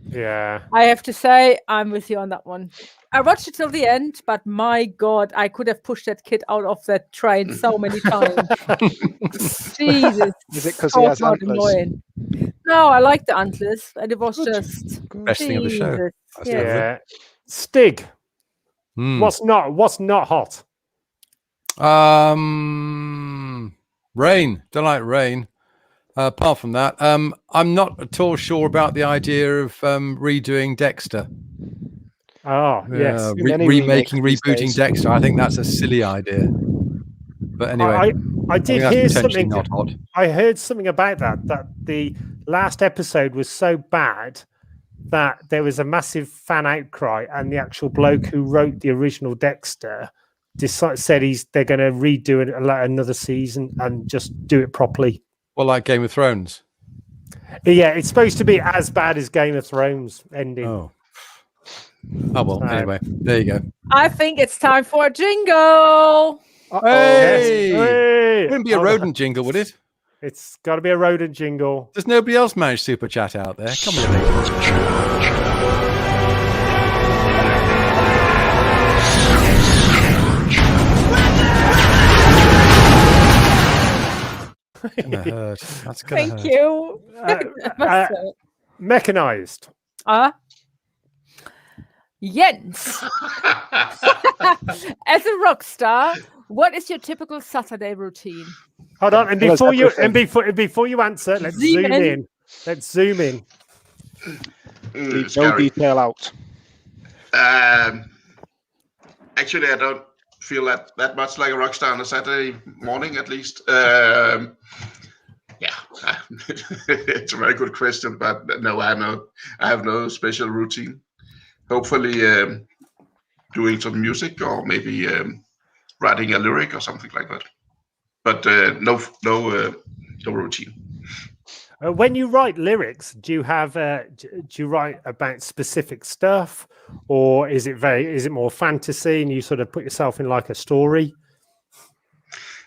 Yeah. I have to say, I'm with you on that one. I watched it till the end, but my God, I could have pushed that kid out of that train so many times. Jesus. Is it because he has antlers? Annoying. No, I like the antlers, and it was just Best thing of the show. Jesus. That's Yeah. lovely. Yeah. Stig. Mm. What's not hot? Rain. Don't like rain. Apart from that, I'm not at all sure about the idea of redoing Dexter. Oh, yes. Remaking, rebooting Dexter. I think that's a silly idea. But anyway, I did hear something. Not hot. I heard something about that the last episode was so bad that there was a massive fan outcry, and the actual bloke who wrote the original Dexter said they're going to redo it another season and just do it properly. Well, like Game of Thrones. Yeah, it's supposed to be as bad as Game of Thrones ending. Oh well. Anyway, there you go. I think it's time for a jingle. Hey! Hey! It wouldn't be a rodent jingle, would it? It's got to be a rodent jingle. Does nobody else manage Super Chat out there? Come on, That's gonna Thank hurt. you. Mechanized. Jens, as a rock star, what is your typical Saturday routine? Hold on, and before you answer, let's zoom in. Let's zoom in. No detail out. Actually, I don't feel that much like a rock star on a Saturday morning, at least. Yeah, it's a very good question, but no, I have no special routine. Hopefully, doing some music or maybe writing a lyric or something like that. But no routine. When you write lyrics, do you write about specific stuff, or is it more fantasy and you sort of put yourself in like a story?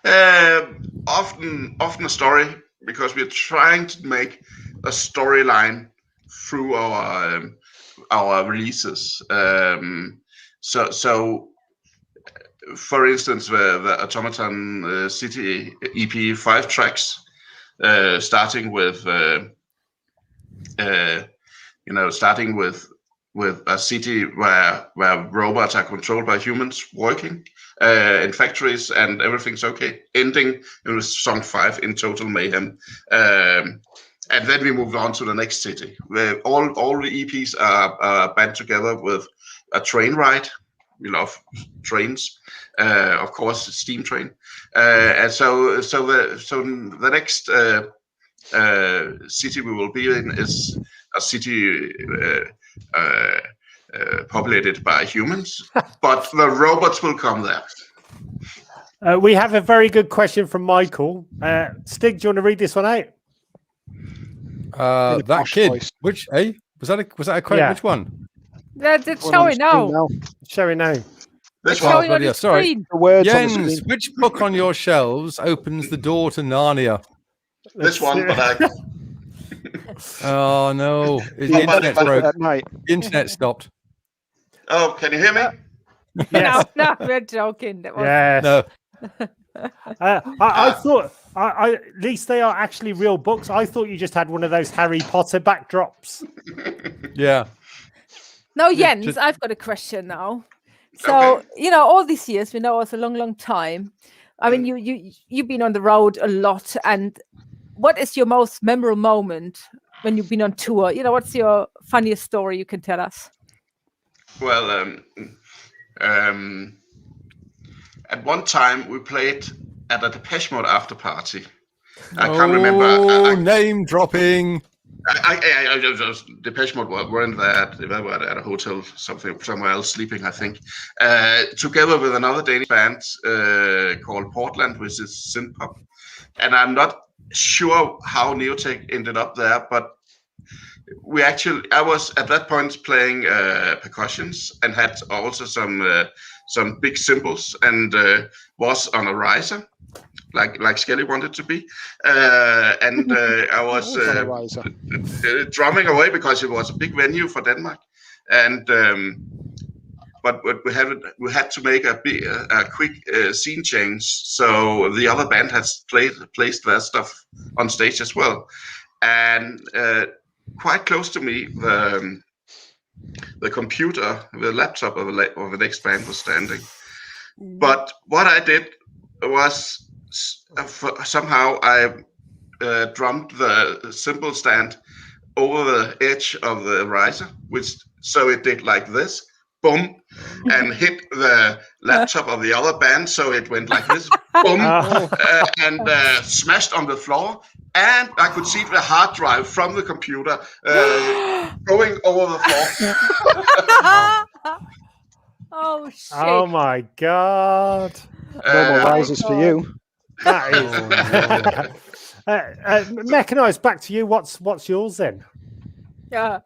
Often a story, because we're trying to make a storyline through our releases. So for instance, the Automaton City EP 5 tracks, starting with a city where robots are controlled by humans working in factories and everything's okay, ending with song 5 in total mayhem. And then we moved on to the next city, where all the EPs are band together with a train ride. We love trains, of course, steam train. And so the next city we will be in is a city populated by humans, but the robots will come there. We have a very good question from Michael. Stig, do you want to read this one out? That kid. Voice. Which? Was that a question? Yeah. Which one? That's showing now. Showing now. It's showing on the screen. The words Jens, which book on your shelves opens the door to Narnia? This one, but I. Oh no! The internet broke. The internet stopped. Oh, can you hear me? Yes. No, we're joking. That was... Yes. No. I thought, at least they are actually real books. I thought you just had one of those Harry Potter backdrops. Yeah. No, Jens, I've got a question now. So, all these years, we know it's a long, long time. I mean, you've been on the road a lot. And what is your most memorable moment when you've been on tour? What's your funniest story you can tell us? Well, at one time we played at a Depeche Mode after party. I can't remember. Name dropping. Depeche Mode weren't there. They were at a hotel, somewhere else, sleeping, I think. Together with another Danish band called Portland, which is synth pop. And I'm not sure how Neotech ended up there, but I was at that point playing percussions and had also some big cymbals and was on a riser. like Skelly wanted to be, and I was drumming away because it was a big venue for Denmark, and but we had to make a quick scene change, so the other band has placed their stuff on stage as well, and quite close to me the computer, the laptop of the next band was standing. But what I did was somehow I drummed the cymbal stand over the edge of the riser, so it did like this, boom, and hit the laptop of the other band, so it went like this, boom, and smashed on the floor. And I could see the hard drive from the computer going over the floor. Oh, shit. Oh, my God. No more risers for you. That is... Mechanized, back to you. What's yours then? Yeah.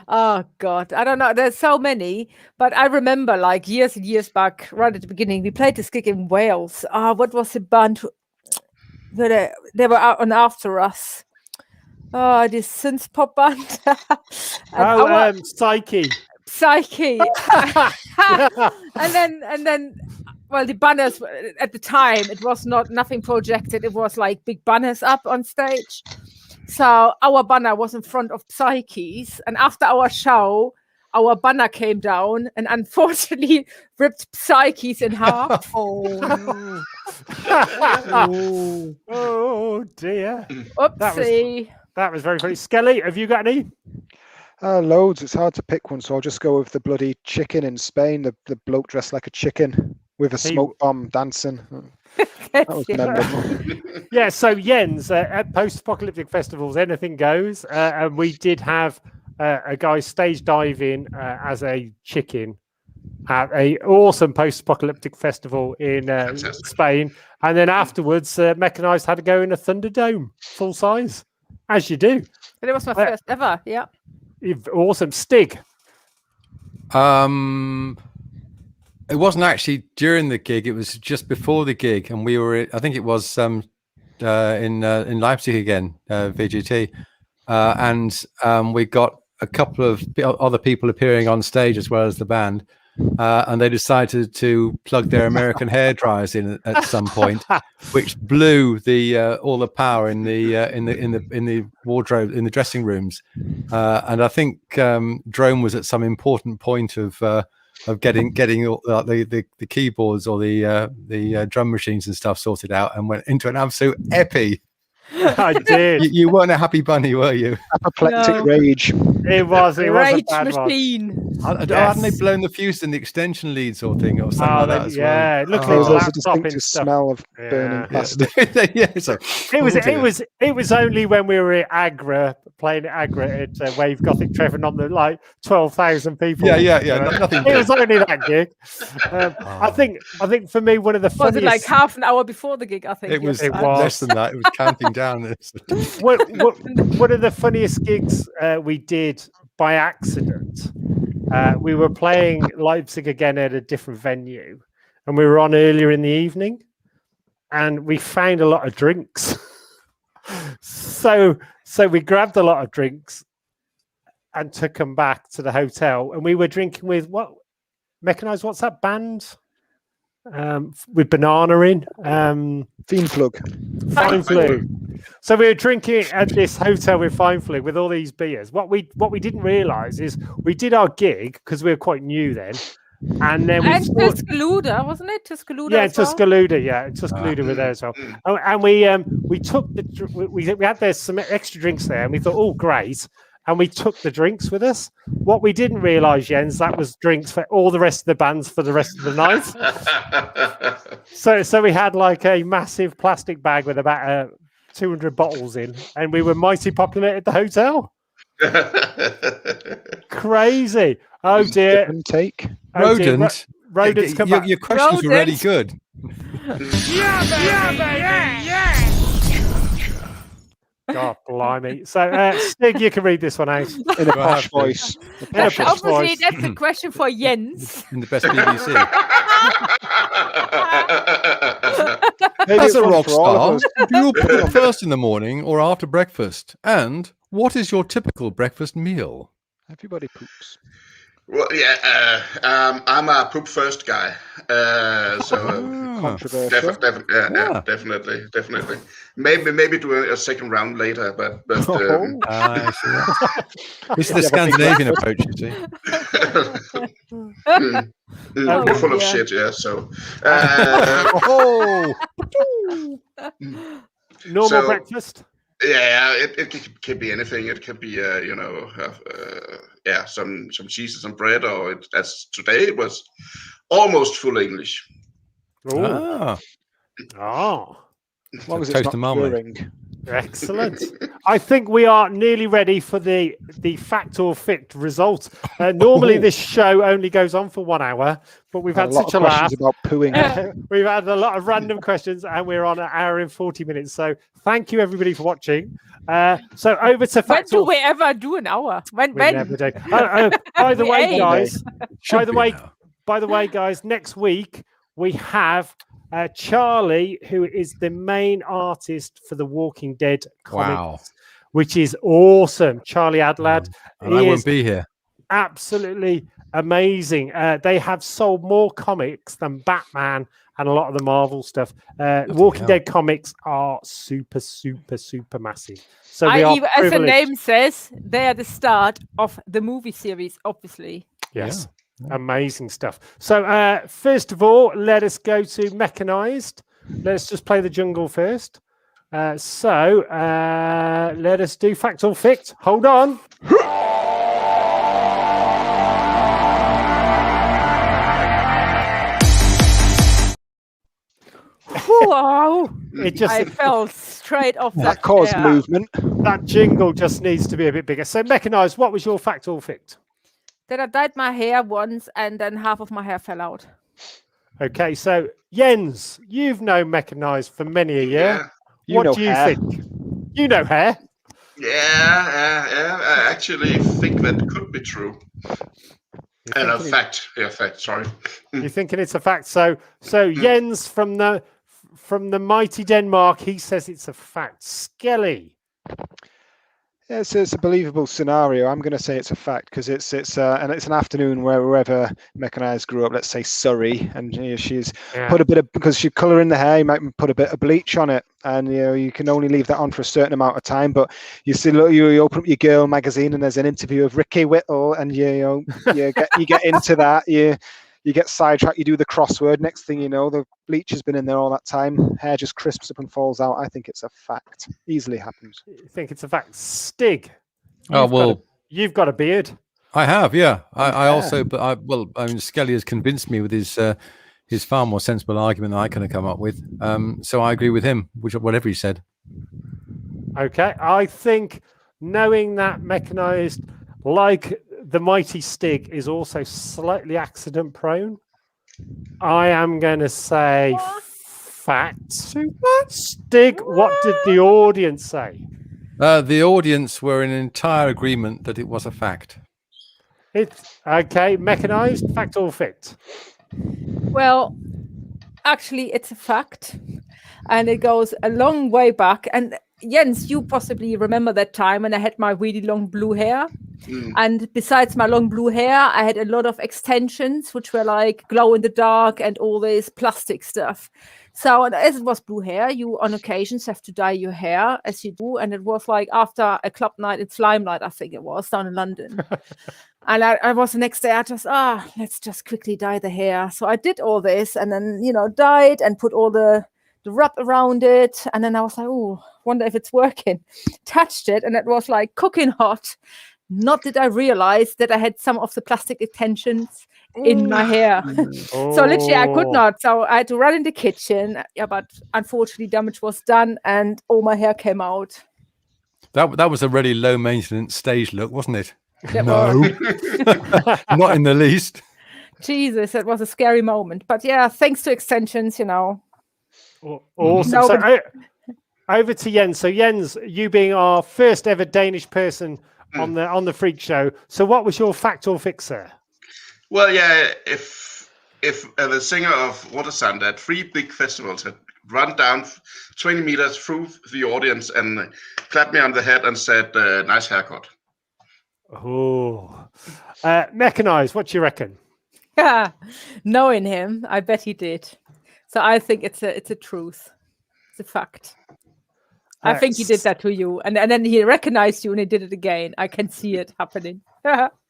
Oh, God. I don't know. There's so many. But I remember, like, years and years back, right at the beginning, we played this gig in Wales. What was the band? They were out on After Us. Oh, this synth pop band. Psyche. Psyche. and then well, the banners at the time, it was nothing projected. It was like big banners up on stage. So our banner was in front of Psyche's, and after our show, our banner came down and unfortunately ripped Psyche's in half. Oh dear. Oopsie. That was very funny. Skelly, have you got any? Loads. It's hard to pick one, so I'll just go with the bloody chicken in Spain. The bloke dressed like a chicken with a smoke bomb dancing. That was memorable. Yeah, so Jens, at post-apocalyptic festivals, anything goes. And we did have a guy stage diving as a chicken at a awesome post-apocalyptic festival in Spain. And then afterwards, Mechanized had to go in a Thunderdome, full size, as you do. But it was my first ever, yeah. Awesome. Stig. It wasn't actually during the gig. It was just before the gig, and we were. I think it was in Leipzig again, VGT, and we got a couple of other people appearing on stage as well as the band, and they decided to plug their American hair dryers in at some point, which blew all the power in the wardrobe in the dressing rooms, and I think Drone was at some important point of getting all, the keyboards or the drum machines and stuff sorted out, and went into an absolute epi. I did. You weren't a happy bunny, were you? Apoplectic rage. It was rage a bad machine. Hadn't they blown the fuse in the extension leads or thing or something like that as well? Look, There's a distinctive smell of burning plastic. It was only when we were at Agra, playing at Agra at Wave Gothic Trevor on the 12,000 people. Nothing. It was only that gig. I think for me, one of the funniest. Was it like half an hour before the gig? I think it was less than that. It was counting down. One of the funniest gigs we did by accident. We were playing Leipzig again at a different venue, and we were on earlier in the evening, and we found a lot of drinks. So we grabbed a lot of drinks and took them back to the hotel, and we were drinking with Mechanized. What's that band? With Banana in. Fiend Plug. Fine Flu. So we were drinking at this hotel with Fine Flu with all these beers. What we didn't realise is we did our gig because we were quite new then, and then Tuscaloosa, wasn't it? Tuscaloosa. Yeah, Tuscaloosa. Yeah, Tuscaloosa were there as well. And we took we had there some extra drinks there, and we thought, oh great. And we took the drinks with us. What we didn't realise, Jens, that was drinks for all the rest of the bands for the rest of the night. So we had like a massive plastic bag with about 200 bottles in, and we were mighty popular at the hotel. Crazy. Oh dear. Take. Rodent. Rodents come back. Your questions were really good. God, blimey. So, Stig, you can read this one out. In a posh voice. Obviously, that's a question for Jens. In the best BBC. Maybe As it's a one rock for all of star, us. do you poop first in the morning or after breakfast? And what is your typical breakfast meal? Everybody poops. Well, yeah, I'm a poop first guy. Controversial. Definitely. Maybe do a second round later, but I see that. This is the Scandinavian approach, you see. We're full of shit, yeah. So, normal breakfast. Yeah, it could be anything. It could be some cheese and some bread, or as today it was almost full English. Oh. As long as Toast it's and not marmalade. curing. Excellent. I think we are nearly ready for the fact or fict result. Normally, this show only goes on for 1 hour, but we've had such a laugh. About pooing. We've had a lot of random questions, and we're on 1 hour and 40 minutes. So, thank you everybody for watching. So, over to When fact do or we ever do an hour? When? we never do. By the way, guys. By the way, guys. Next week we have. Charlie, who is the main artist for the Walking Dead comics, which is awesome. Charlie Adlad. And I won't be here. Absolutely amazing. They have sold more comics than Batman and a lot of the Marvel stuff. Walking Dead comics are super massive. So as the name says, they are the start of the movie series, obviously. Yes. Yeah. Amazing stuff. So first of all, let us go to Mechanized. Let's just play the jungle first. So let us do fact or fict. Hold on. Wow! I fell straight off that caused movement. That jingle just needs to be a bit bigger. So Mechanized, what was your fact or fict? That I dyed my hair once and then half of my hair fell out. Okay, so Jens, you've known Mechanized for many a year. Yeah. What do you think? You know hair. Yeah. I actually think that could be true. And a fact. Yeah, fact. Sorry. You're thinking it's a fact. So Jens from the mighty Denmark, he says it's a fact. Skelly. Yeah, it's a believable scenario. I'm going to say it's a fact because it's an afternoon wherever Mechanized grew up. Let's say Surrey, and she's put a bit of, because she colour in the hair, you might put a bit of bleach on it, and you can only leave that on for a certain amount of time. But you see, you open up your Girl magazine and there's an interview of Ricky Whittle, and you get into that. You get sidetracked, you do the crossword. Next thing you know, the bleach has been in there all that time. Hair just crisps up and falls out. I think it's a fact. Easily happens. You think it's a fact? Stig. You've got a beard. I have, yeah. I also, but Skelly has convinced me with his far more sensible argument than I could have come up with. So I agree with him, whatever he said. Okay, I think knowing that Mechanized, like the mighty Stig, is also slightly accident prone, I am going to say fact. Stig, what did the audience say? The audience were in entire agreement that it was a fact. It's okay. Mechanized, fact or fict? Well, actually, it's a fact, and it goes a long way back. And Jens, you possibly remember that time when I had my really long blue hair. And besides my long blue hair, I had a lot of extensions, which were like glow in the dark and all this plastic stuff. So as it was blue hair, you on occasions have to dye your hair as you do. And it was like after a club night in Limelight, I think it was, down in London. And I was the next day, let's just quickly dye the hair. So I did all this and then, dyed and put all the rub around it. And then I was like, wonder if it's working. Touched it and it was like cooking hot. Not that I realized that I had some of the plastic extensions in my hair. So literally I could not. So I had to run in the kitchen. Yeah, but unfortunately damage was done and all my hair came out. That was a really low maintenance stage look, wasn't it? No. Not in the least. Jesus, it was a scary moment. But yeah, thanks to extensions, Awesome. over to Jens. So Jens, you being our first ever Danish person on the Freak Show. So what was your fact or fix, sir? Well, yeah, if the singer of Watersound at 3 big festivals had run down 20 meters through the audience and clapped me on the head and said, "Nice haircut." Oh, Mechanized. What do you reckon? Yeah, knowing him, I bet he did. So I think it's a truth. It's a fact. I think he did that to you, and then he recognized you and he did it again. I can see it happening.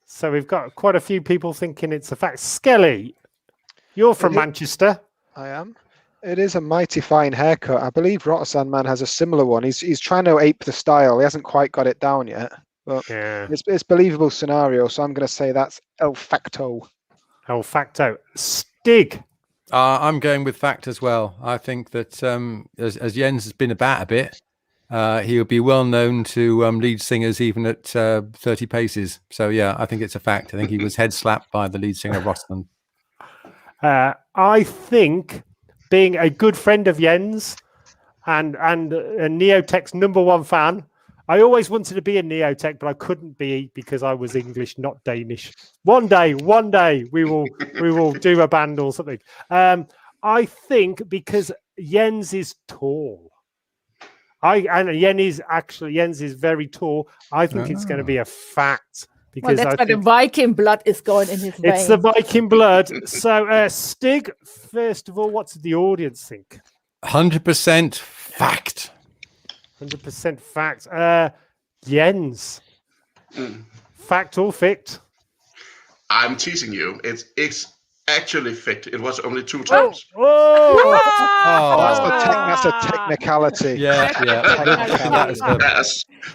So we've got quite a few people thinking it's a fact. Skelly, you're from Manchester. I am. It is a mighty fine haircut. I believe Rotterdam Man has a similar one. He's trying to ape the style. He hasn't quite got it down yet, but it's believable scenario. So I'm going to say that's el facto. El facto. Stig. I'm going with fact as well. I think that as Jens has been about a bit, he would be well known to lead singers even at 30 paces. So yeah, I think it's a fact. I think he was head slapped by the lead singer Rostand. I think, being a good friend of Jens and a Neotech's #1 fan, I always wanted to be a Neotech, but I couldn't be because I was English, not Danish. One day we will do a band or something. I think because Jens is tall. Jens is very tall. I think it's going to be a fact. Because that's why the Viking blood is going in his veins. It's the Viking blood. So, Stig, first of all, what did the audience think? 100% fact. 100% fact. Jens, fact or fict? I'm teasing you. It's actually fict. It was only 2 times. That's a technicality. Yeah.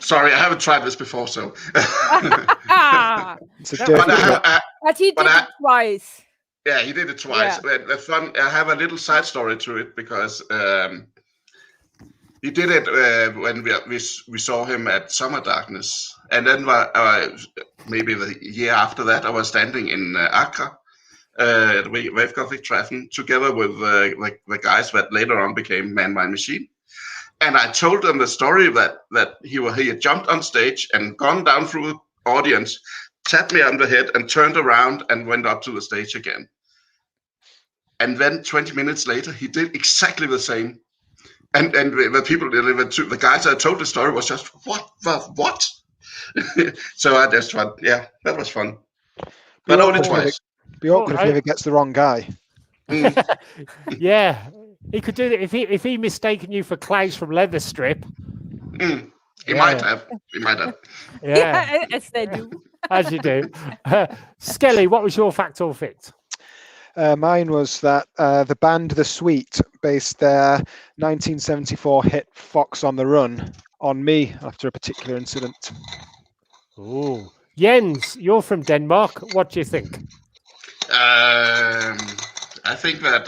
Sorry, I haven't tried this before, so. But he did it twice. Yeah, he did it twice. Yeah. But fun. I have a little side story to it because he did it when we saw him at Summer Darkness, and then maybe the year after that, I was standing in Accra. The Wave Gothic Treffen together with the guys that later on became Man My Machine, and I told them the story that he had jumped on stage and gone down through the audience, tapped me on the head, and turned around and went up to the stage again. And then 20 minutes later, he did exactly the same. And the people, the guys that told the story was just what? So I just thought, yeah, that was fun. But only twice. Be awkward if he ever gets the wrong guy. Yeah, he could do that if he mistaken you for Klaus from Leather Strip. He might have. Yeah, as they do. As you do. Skelly, what was your fact or fict? Mine was that the band The Sweet based their 1974 hit "Fox on the Run" on me after a particular incident. Oh, Jens, you're from Denmark. What do you think? I think that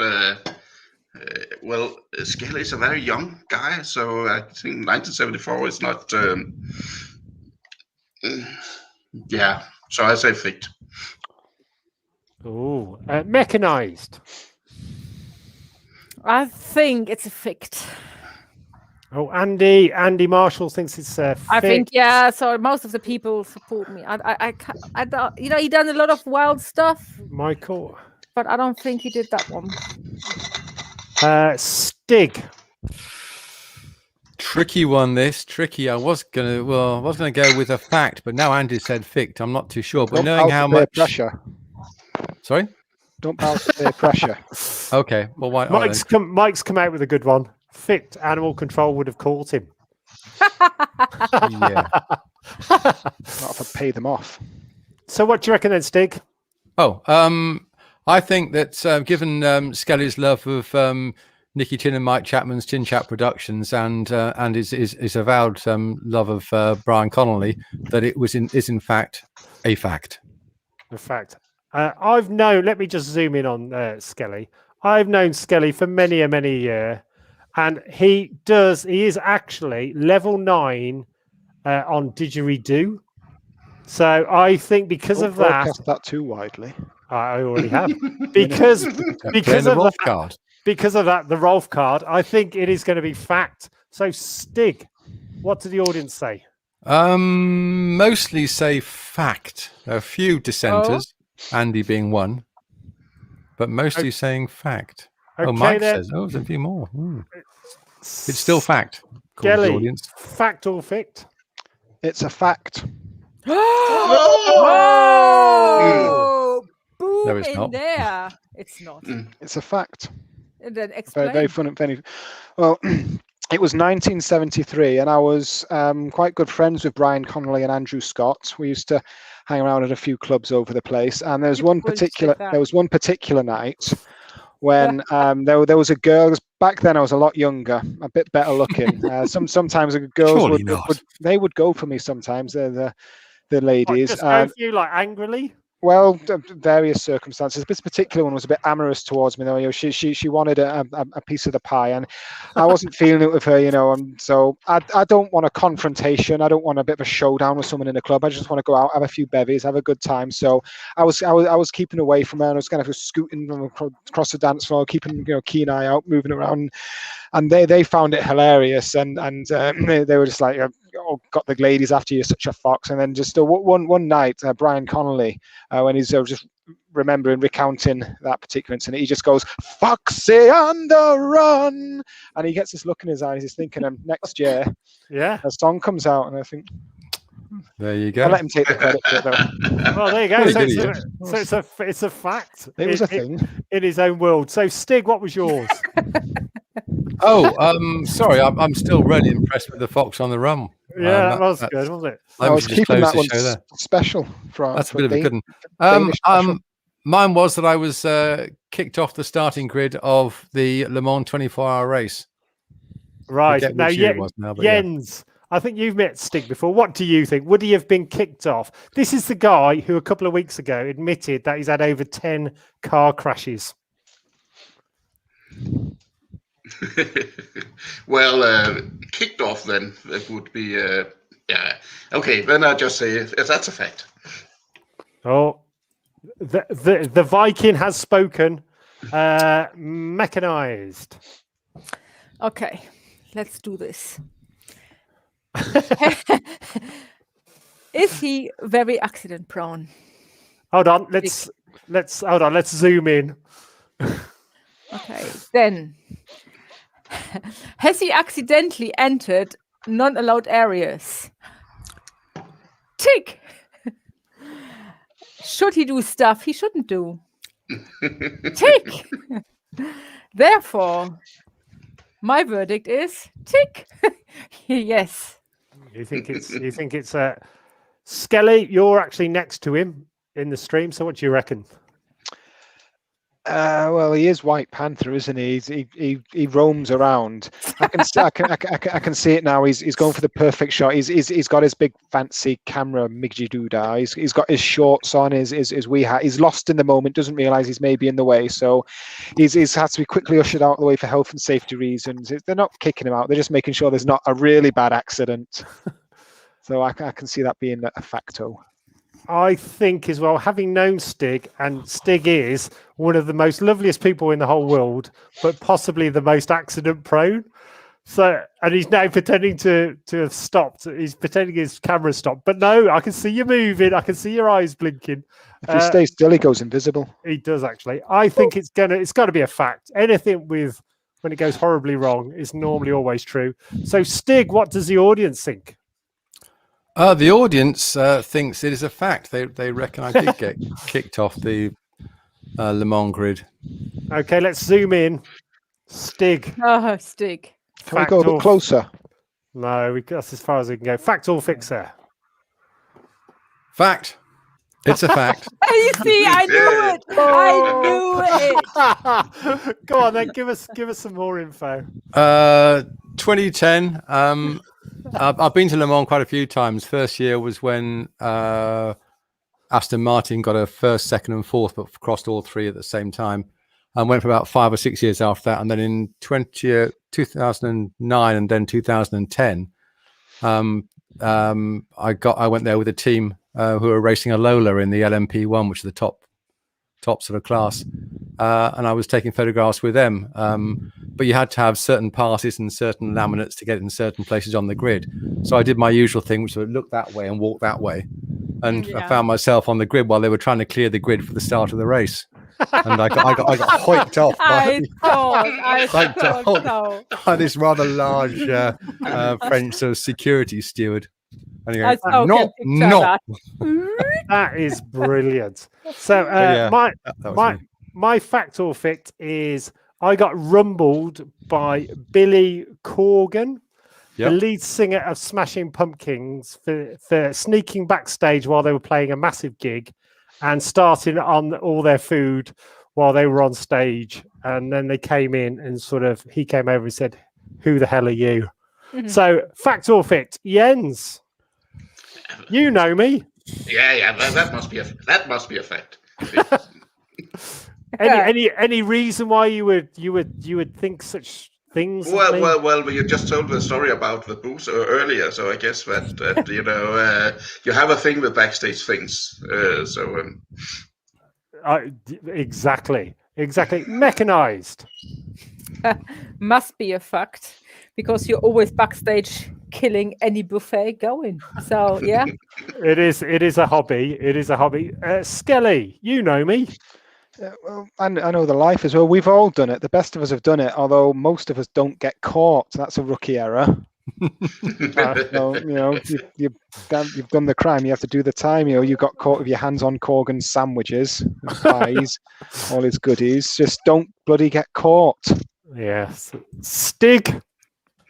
Skelly is a very young guy, so I think 1974 is not. Yeah, so I say fict. Oh, mechanized. I think it's a fict. Oh, Andy Marshall thinks it's a fict. I think so most of the people support me. I don't, he done a lot of wild stuff. Michael, but I don't think he did that one. Stig. Tricky one. I was gonna go with a fact, but now Andy said fict. I'm not too sure. But knowing how much pressure. Sorry. Don't bow to peer pressure. Okay. Well, why? Mike's come out with a good one. Fict. Animal control would have caught him. Yeah. Not if I pay them off. So, what do you reckon then, Stig? Oh, I think that given Skelly's love of Nicky Chin and Mike Chapman's Chin Chat Productions and his avowed love of Brian Connolly, that it is in fact a fact. A fact. I've known. Let me just zoom in on Skelly. I've known Skelly for many year, and he is actually level 9 on Didgeridoo. So I think because of that, that too widely. I already have because of that, the Rolf card. I think it is going to be fact So, Stig, what did the audience say? Mostly say fact. A few dissenters, Andy being one, but mostly saying fact. Okay, Mike then. says, there's a few more. It's still fact. Gelly, the audience. Fact or fict? It's a fact. Oh, boom No, it's in not. there. It's not. It's a fact. And then explain. Very fun and funny. Well, it was 1973, and I was quite good friends with Brian Connolly and Andrew Scott. We used to hang around at a few clubs over the place, and there was one particular night when there was a girl. Back then, I was a lot younger, a bit better looking. Sometimes girls would go for me. Sometimes the ladies. Just go for you like angrily. Well, various circumstances. This particular one was a bit amorous towards me, though. You know, she wanted a piece of the pie, and I wasn't feeling it with her, you know. And so I don't want a confrontation. I don't want a bit of a showdown with someone in the club. I just want to go out, have a few bevies, have a good time. So I was keeping away from her, and I was kind of scooting across the dance floor, keeping keen eye out, moving around. And they found it hilarious, and they were just like, "Oh, got the ladies after you, such a fox." And then just one night, Brian Connolly, when he's just recounting that particular incident, he just goes, "Foxy on the run," and he gets this look in his eyes. He's thinking, next year, a song comes out, and I think, there you go. I'll let him take the credit for it, though. Well, there you go. So it's a fact. It was a thing in his own world. So, Stig, what was yours? Sorry, I'm still really impressed with the Fox on the Run. Yeah, that was good, wasn't it? I was keeping that one special. That's a bit of a good one. Mine was that I was kicked off the starting grid of the Le Mans 24-hour race. Right. Now, Jens, I think you've met Stig before. What do you think? Would he have been kicked off? This is the guy who a couple of weeks ago admitted that he's had over 10 car crashes. Well, kicked off then, it would be, yeah. Okay, then I'll just say that's a fact. Oh, the Viking has spoken. Mechanized. Okay, let's do this. Is he very accident prone? Hold on, let's zoom in. Okay, then has he accidentally entered non-allowed areas? Tick. Should he do stuff he shouldn't do? Tick. Therefore, my verdict is tick. Yes. You think it's Skelly, you're actually next to him in the stream, so what do you reckon? Well, he is White Panther, isn't he? He roams around. I can see it now. He's going for the perfect shot. He's got his big fancy camera miggy doodah. He's got his shorts on, his wee hat. He's lost in the moment, doesn't realise he's maybe in the way. So he's had to be quickly ushered out of the way for health and safety reasons. They're not kicking him out. They're just making sure there's not a really bad accident. So I can see that being a facto. I think as well, having known Stig, and Stig is one of the most loveliest people in the whole world, but possibly the most accident prone. So, and he's now pretending to have stopped. He's pretending his camera stopped. But no, I can see you moving. I can see your eyes blinking. If he stays still, he goes invisible. He does actually. I think it's got to be a fact. Anything when it goes horribly wrong is normally always true. So, Stig, what does the audience think? The audience thinks it is a fact. They reckon I did get kicked off the Le Mans grid. Okay, let's zoom in. Stig. Oh, Stig. Can we go a bit closer? No, that's as far as we can go. Fact or fixer? Fact. It's a fact. You see, I knew it. I knew it. Go on, then. Give us some more info. 2010. I've been to Le Mans quite a few times. First year was when Aston Martin got a first, second, and fourth, but crossed all three at the same time, and went for about 5 or 6 years after that. And then in 2009 and then 2010, I went there with a team who were racing a Lola in the LMP1, which is the top sort of class, and I was taking photographs with them. but you had to have certain passes and certain laminates to get in certain places on the grid. So I did my usual thing, which was look that way and walk that way. And I found myself on the grid while they were trying to clear the grid for the start of the race. And I got hoiked off I thought by this rather large French sort of security steward. And he goes, no. That is brilliant. So my fact or fict is I got rumbled by Billy Corgan, the lead singer of Smashing Pumpkins, for sneaking backstage while they were playing a massive gig and starting on all their food while they were on stage. And then they came in and he came over and said, "Who the hell are you?" Mm-hmm. So fact or fict, Jens, you know me. Yeah, that must be a fact. Any reason why you would think such things? Well, you just told the story about the booze earlier, so I guess that you have a thing with backstage things. Exactly mechanized. Must be a fact, because you're always backstage killing any buffet going. So yeah, it is a hobby. Skelly, you know me. Well, I know the life as well. We've all done it. The best of us have done it, although most of us don't get caught. That's a rookie error. You've done the crime. You have to do the time. You got caught with your hands on Corgan's sandwiches, pies, all his goodies. Just don't bloody get caught. Yes. Stig,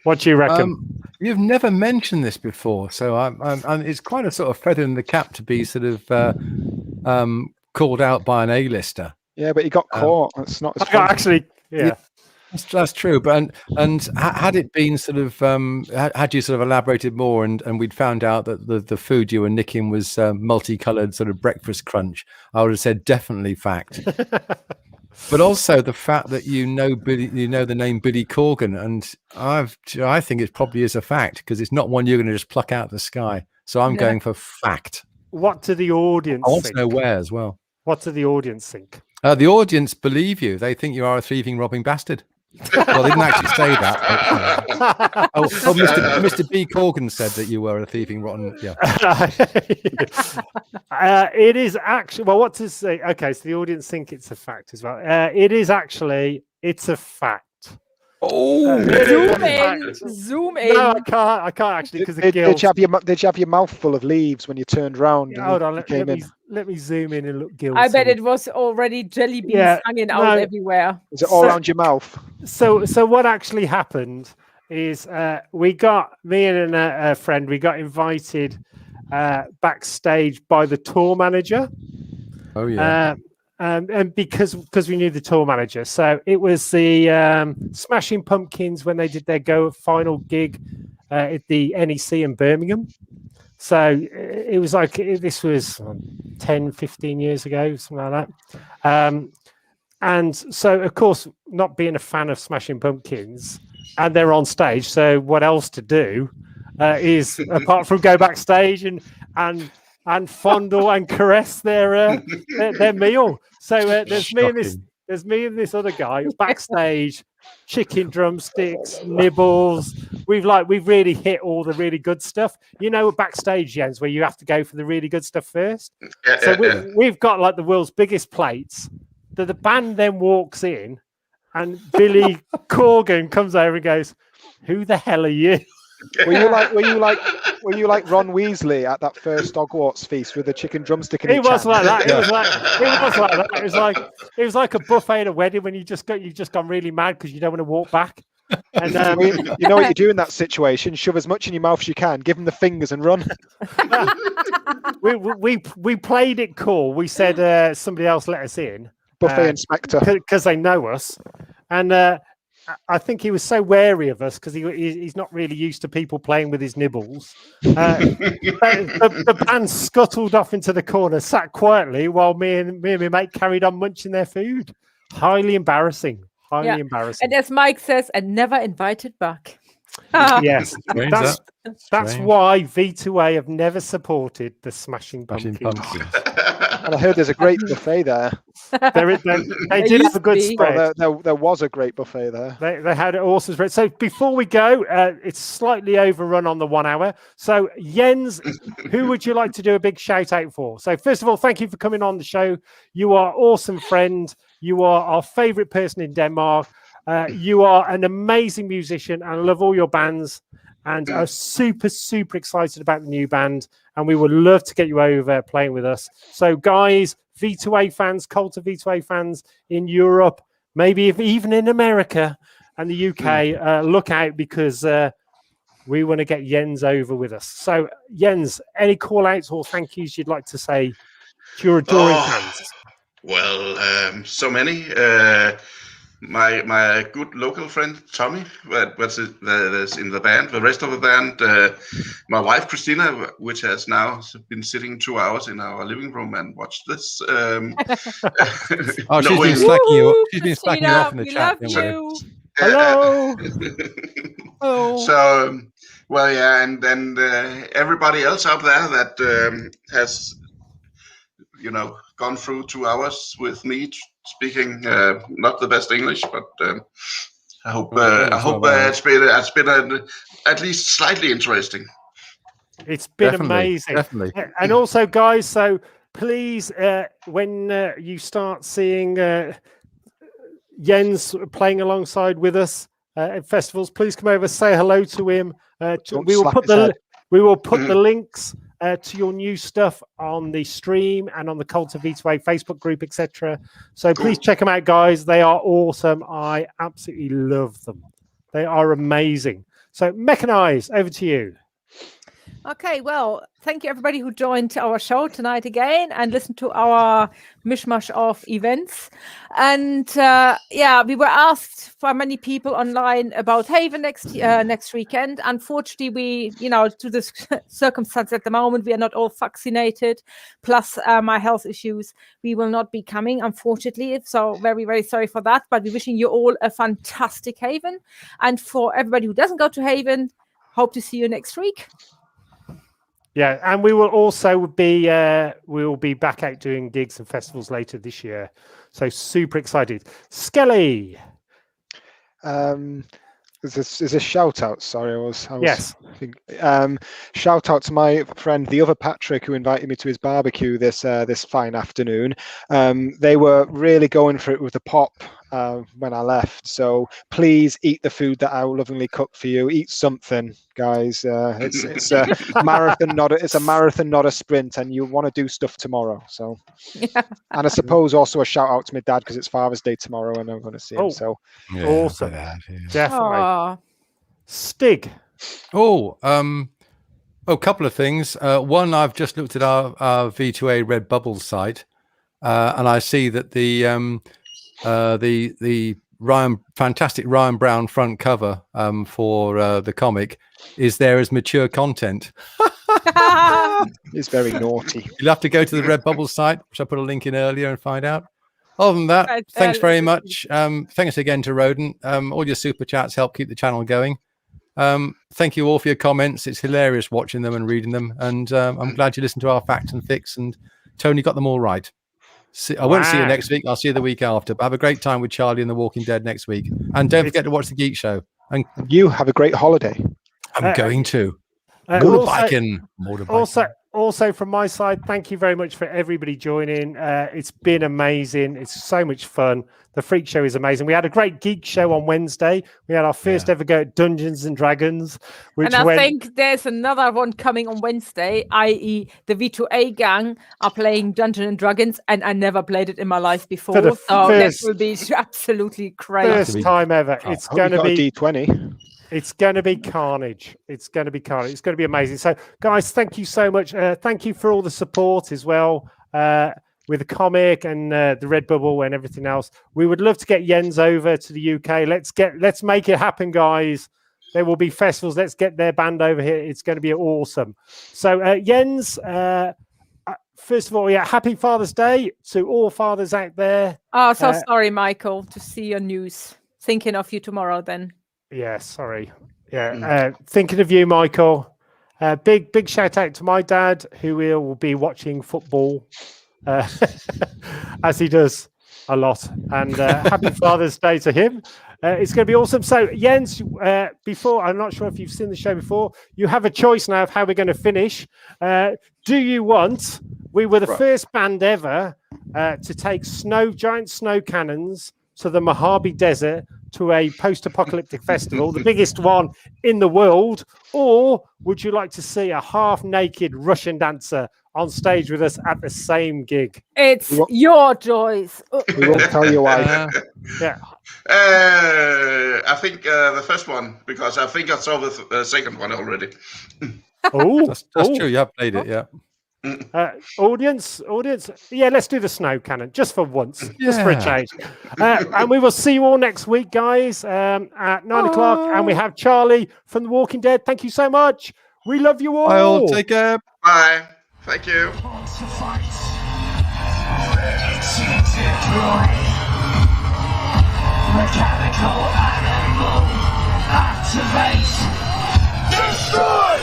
what do you reckon? You've never mentioned this before, so I'm it's quite a sort of feather in the cap to be sort of called out by an A-lister. Yeah, but he got caught. It's not as fun. Actually. Yeah. That's true, but and had it been sort of had you sort of elaborated more, and we'd found out that the food you were nicking was multicolored sort of breakfast crunch, I would have said definitely fact. But also the fact that you know the name Billy Corgan, and I think it probably is a fact, because it's not one you're going to just pluck out of the sky. So I'm going for fact. What do the audience? I want to know where as well. What do the audience think? The audience believe you. They think you are a thieving, robbing bastard. Well, they didn't actually say that. But, Mr. B. Corgan said that you were a thieving, rotten. Yeah. It is actually. Well, what to say? Okay, so the audience think it's a fact as well. It is actually. It's a fact. Oh, zoom in. No, I can't actually, because did you have your mouth full of leaves when you turned round? Yeah, hold on, let me zoom in and look guilty. I bet it was already jelly beans hanging out everywhere. Is it all around your mouth? So what actually happened is me and a friend, we got invited backstage by the tour manager. Oh yeah. And because we knew the tour manager, so it was the Smashing Pumpkins when they did their final gig at the NEC in Birmingham. So it was like this was 10, 15 years ago, something like that. And so, of course, not being a fan of Smashing Pumpkins, and they're on stage, so what else to do is apart from go backstage and fondle and caress their meal. So there's me and this other guy backstage, chicken drumsticks, nibbles. We've really hit all the really good stuff. Backstage, Jens, where you have to go for the really good stuff first. We've got like the world's biggest plates. The band then walks in, and Billy Corgan comes over and goes, "Who the hell are you?" Were you like Ron Weasley at that first Hogwarts feast with the chicken drumstick? It was like that. It was like that. It was like a buffet at a wedding when you've just gone really mad because you don't want to walk back. And you know what you do in that situation? Shove as much in your mouth as you can, give them the fingers, and run. we played it cool. We said somebody else let us in. Buffet inspector, because they know us, and I think he was so wary of us because he's not really used to people playing with his nibbles. The band scuttled off into the corner, sat quietly while me and my mate carried on munching their food. Highly embarrassing. Embarrassing. And as Mike says, and never invited back. Yes, that's why V2A have never supported the Smashing Pumpkins. And I heard there's a great buffet there. They did have a good spread. There was a great buffet there. They had an awesome spread. So before we go, it's slightly overrun on the 1 hour. So Jens, who would you like to do a big shout out for? So first of all, thank you for coming on the show. You are awesome friend. You are our favorite person in Denmark. You are an amazing musician, and I love all your bands. And are super, super excited about the new band. And we would love to get you over playing with us. So guys, V2A fans, Cult of V2A fans in Europe, maybe even in America and the UK, look out, because we want to get Jens over with us. So Jens, any call outs or thank yous you'd like to say to your adoring fans? Well, so many. My good local friend Tommy, that's in the band. The rest of the band, my wife Christina, which has now been sitting 2 hours in our living room and watched this. She's been slacking you. She's been slacking you off in the chat. You. Hello. So, well, yeah, and then everybody else out there that has, gone through 2 hours with me speaking not the best English, but I hope it's been at least slightly interesting. It's been amazing. Definitely. And also, guys, so please, when you start seeing Jens playing alongside with us at festivals, please come over, say hello to him. We will put the links to your new stuff on the stream and on the Cult of V2A Facebook group, etc. So please check them out, guys. They are awesome. I absolutely love them. They are amazing. So Mechanize, over to you. Okay, well, thank you everybody who joined our show tonight again and listened to our mishmash of events. And we were asked by many people online about Haven next weekend. Unfortunately, to this circumstance at the moment, we are not all vaccinated. Plus my health issues, we will not be coming, unfortunately. So very, very sorry for that. But we're wishing you all a fantastic Haven. And for everybody who doesn't go to Haven, hope to see you next week. Yeah, and we will also be back out doing gigs and festivals later this year. So super excited. Skelly. Is a shout out. Sorry, I was yes. Shout out to my friend, the other Patrick, who invited me to his barbecue this fine afternoon. They were really going for it with the pop when I left. So please eat the food that I will lovingly cook for you. Eat something, guys. It's a marathon, it's a marathon, not a sprint, and you want to do stuff tomorrow. So, and I suppose also a shout out to my dad, because it's Father's Day tomorrow, and I'm going to see him. So awesome, definitely. Aww. Stig. A couple of things. One, I've just looked at our V2A Redbubble site, and I see that the fantastic Ryan Brown front cover for the comic is there as mature content. It's very naughty. You'll have to go to the Redbubble site, which I put a link in earlier, and find out. Other than that, thanks very much. Thanks again to Roden. All your super chats help keep the channel going. Thank you all for your comments. It's hilarious watching them and reading them, and I'm glad you listened to our facts and fix, and Tony got them all right. I won't see you next week. I'll see you the week after, but have a great time with Charlie and the Walking Dead next week, and don't forget to watch the Geek Show. And you have a great holiday. I'm going to motorbiking. Also from my side, thank you very much for everybody joining. It's been amazing. It's so much fun. The Freak Show is amazing. We had a great Geek Show on Wednesday. We had our first ever go at Dungeons and Dragons. And I think there's another one coming on Wednesday, i.e. the V2A gang are playing Dungeons and Dragons, and I never played it in my life before. So that will be absolutely crazy. First time ever. It's going to be D20. It's going to be carnage. It's going to be carnage. It's going to be amazing. So, guys, thank you so much. Thank you for all the support as well with the comic and the Redbubble and everything else. We would love to get Jens over to the UK. Let's make it happen, guys. There will be festivals. Let's get their band over here. It's going to be awesome. So, Jens, first of all, happy Father's Day to all fathers out there. Oh, so sorry, Michael, to see your news. Thinking of you tomorrow, then. Yeah, sorry. Yeah, thinking of you, Michael. Big shout out to my dad, who will be watching football as he does a lot. And happy Father's Day to him. It's going to be awesome. So, Jens, before, I'm not sure if you've seen the show before, you have a choice now of how we're going to finish. Do you want, we were the first band ever to take giant snow cannons to the Mojave Desert to a post-apocalyptic festival, the biggest one in the world, or would you like to see a half-naked Russian dancer on stage with us at the same gig? It's your choice. We won't tell you why. Yeah. I think the first one, because I think I saw the second one already. Oh, that's true. You have played it, yeah. Audience, yeah, let's do the snow cannon just for once, just for a change. And we will see you all next week, guys, at 9 o'clock. And we have Charlie from The Walking Dead. Thank you so much. We love you all. I'll take care. Bye. Thank you. Mechanical animal, activate, destroy!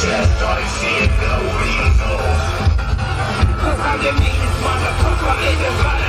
Death, I fear no evil. I'm the meanest motherfucker in the valley.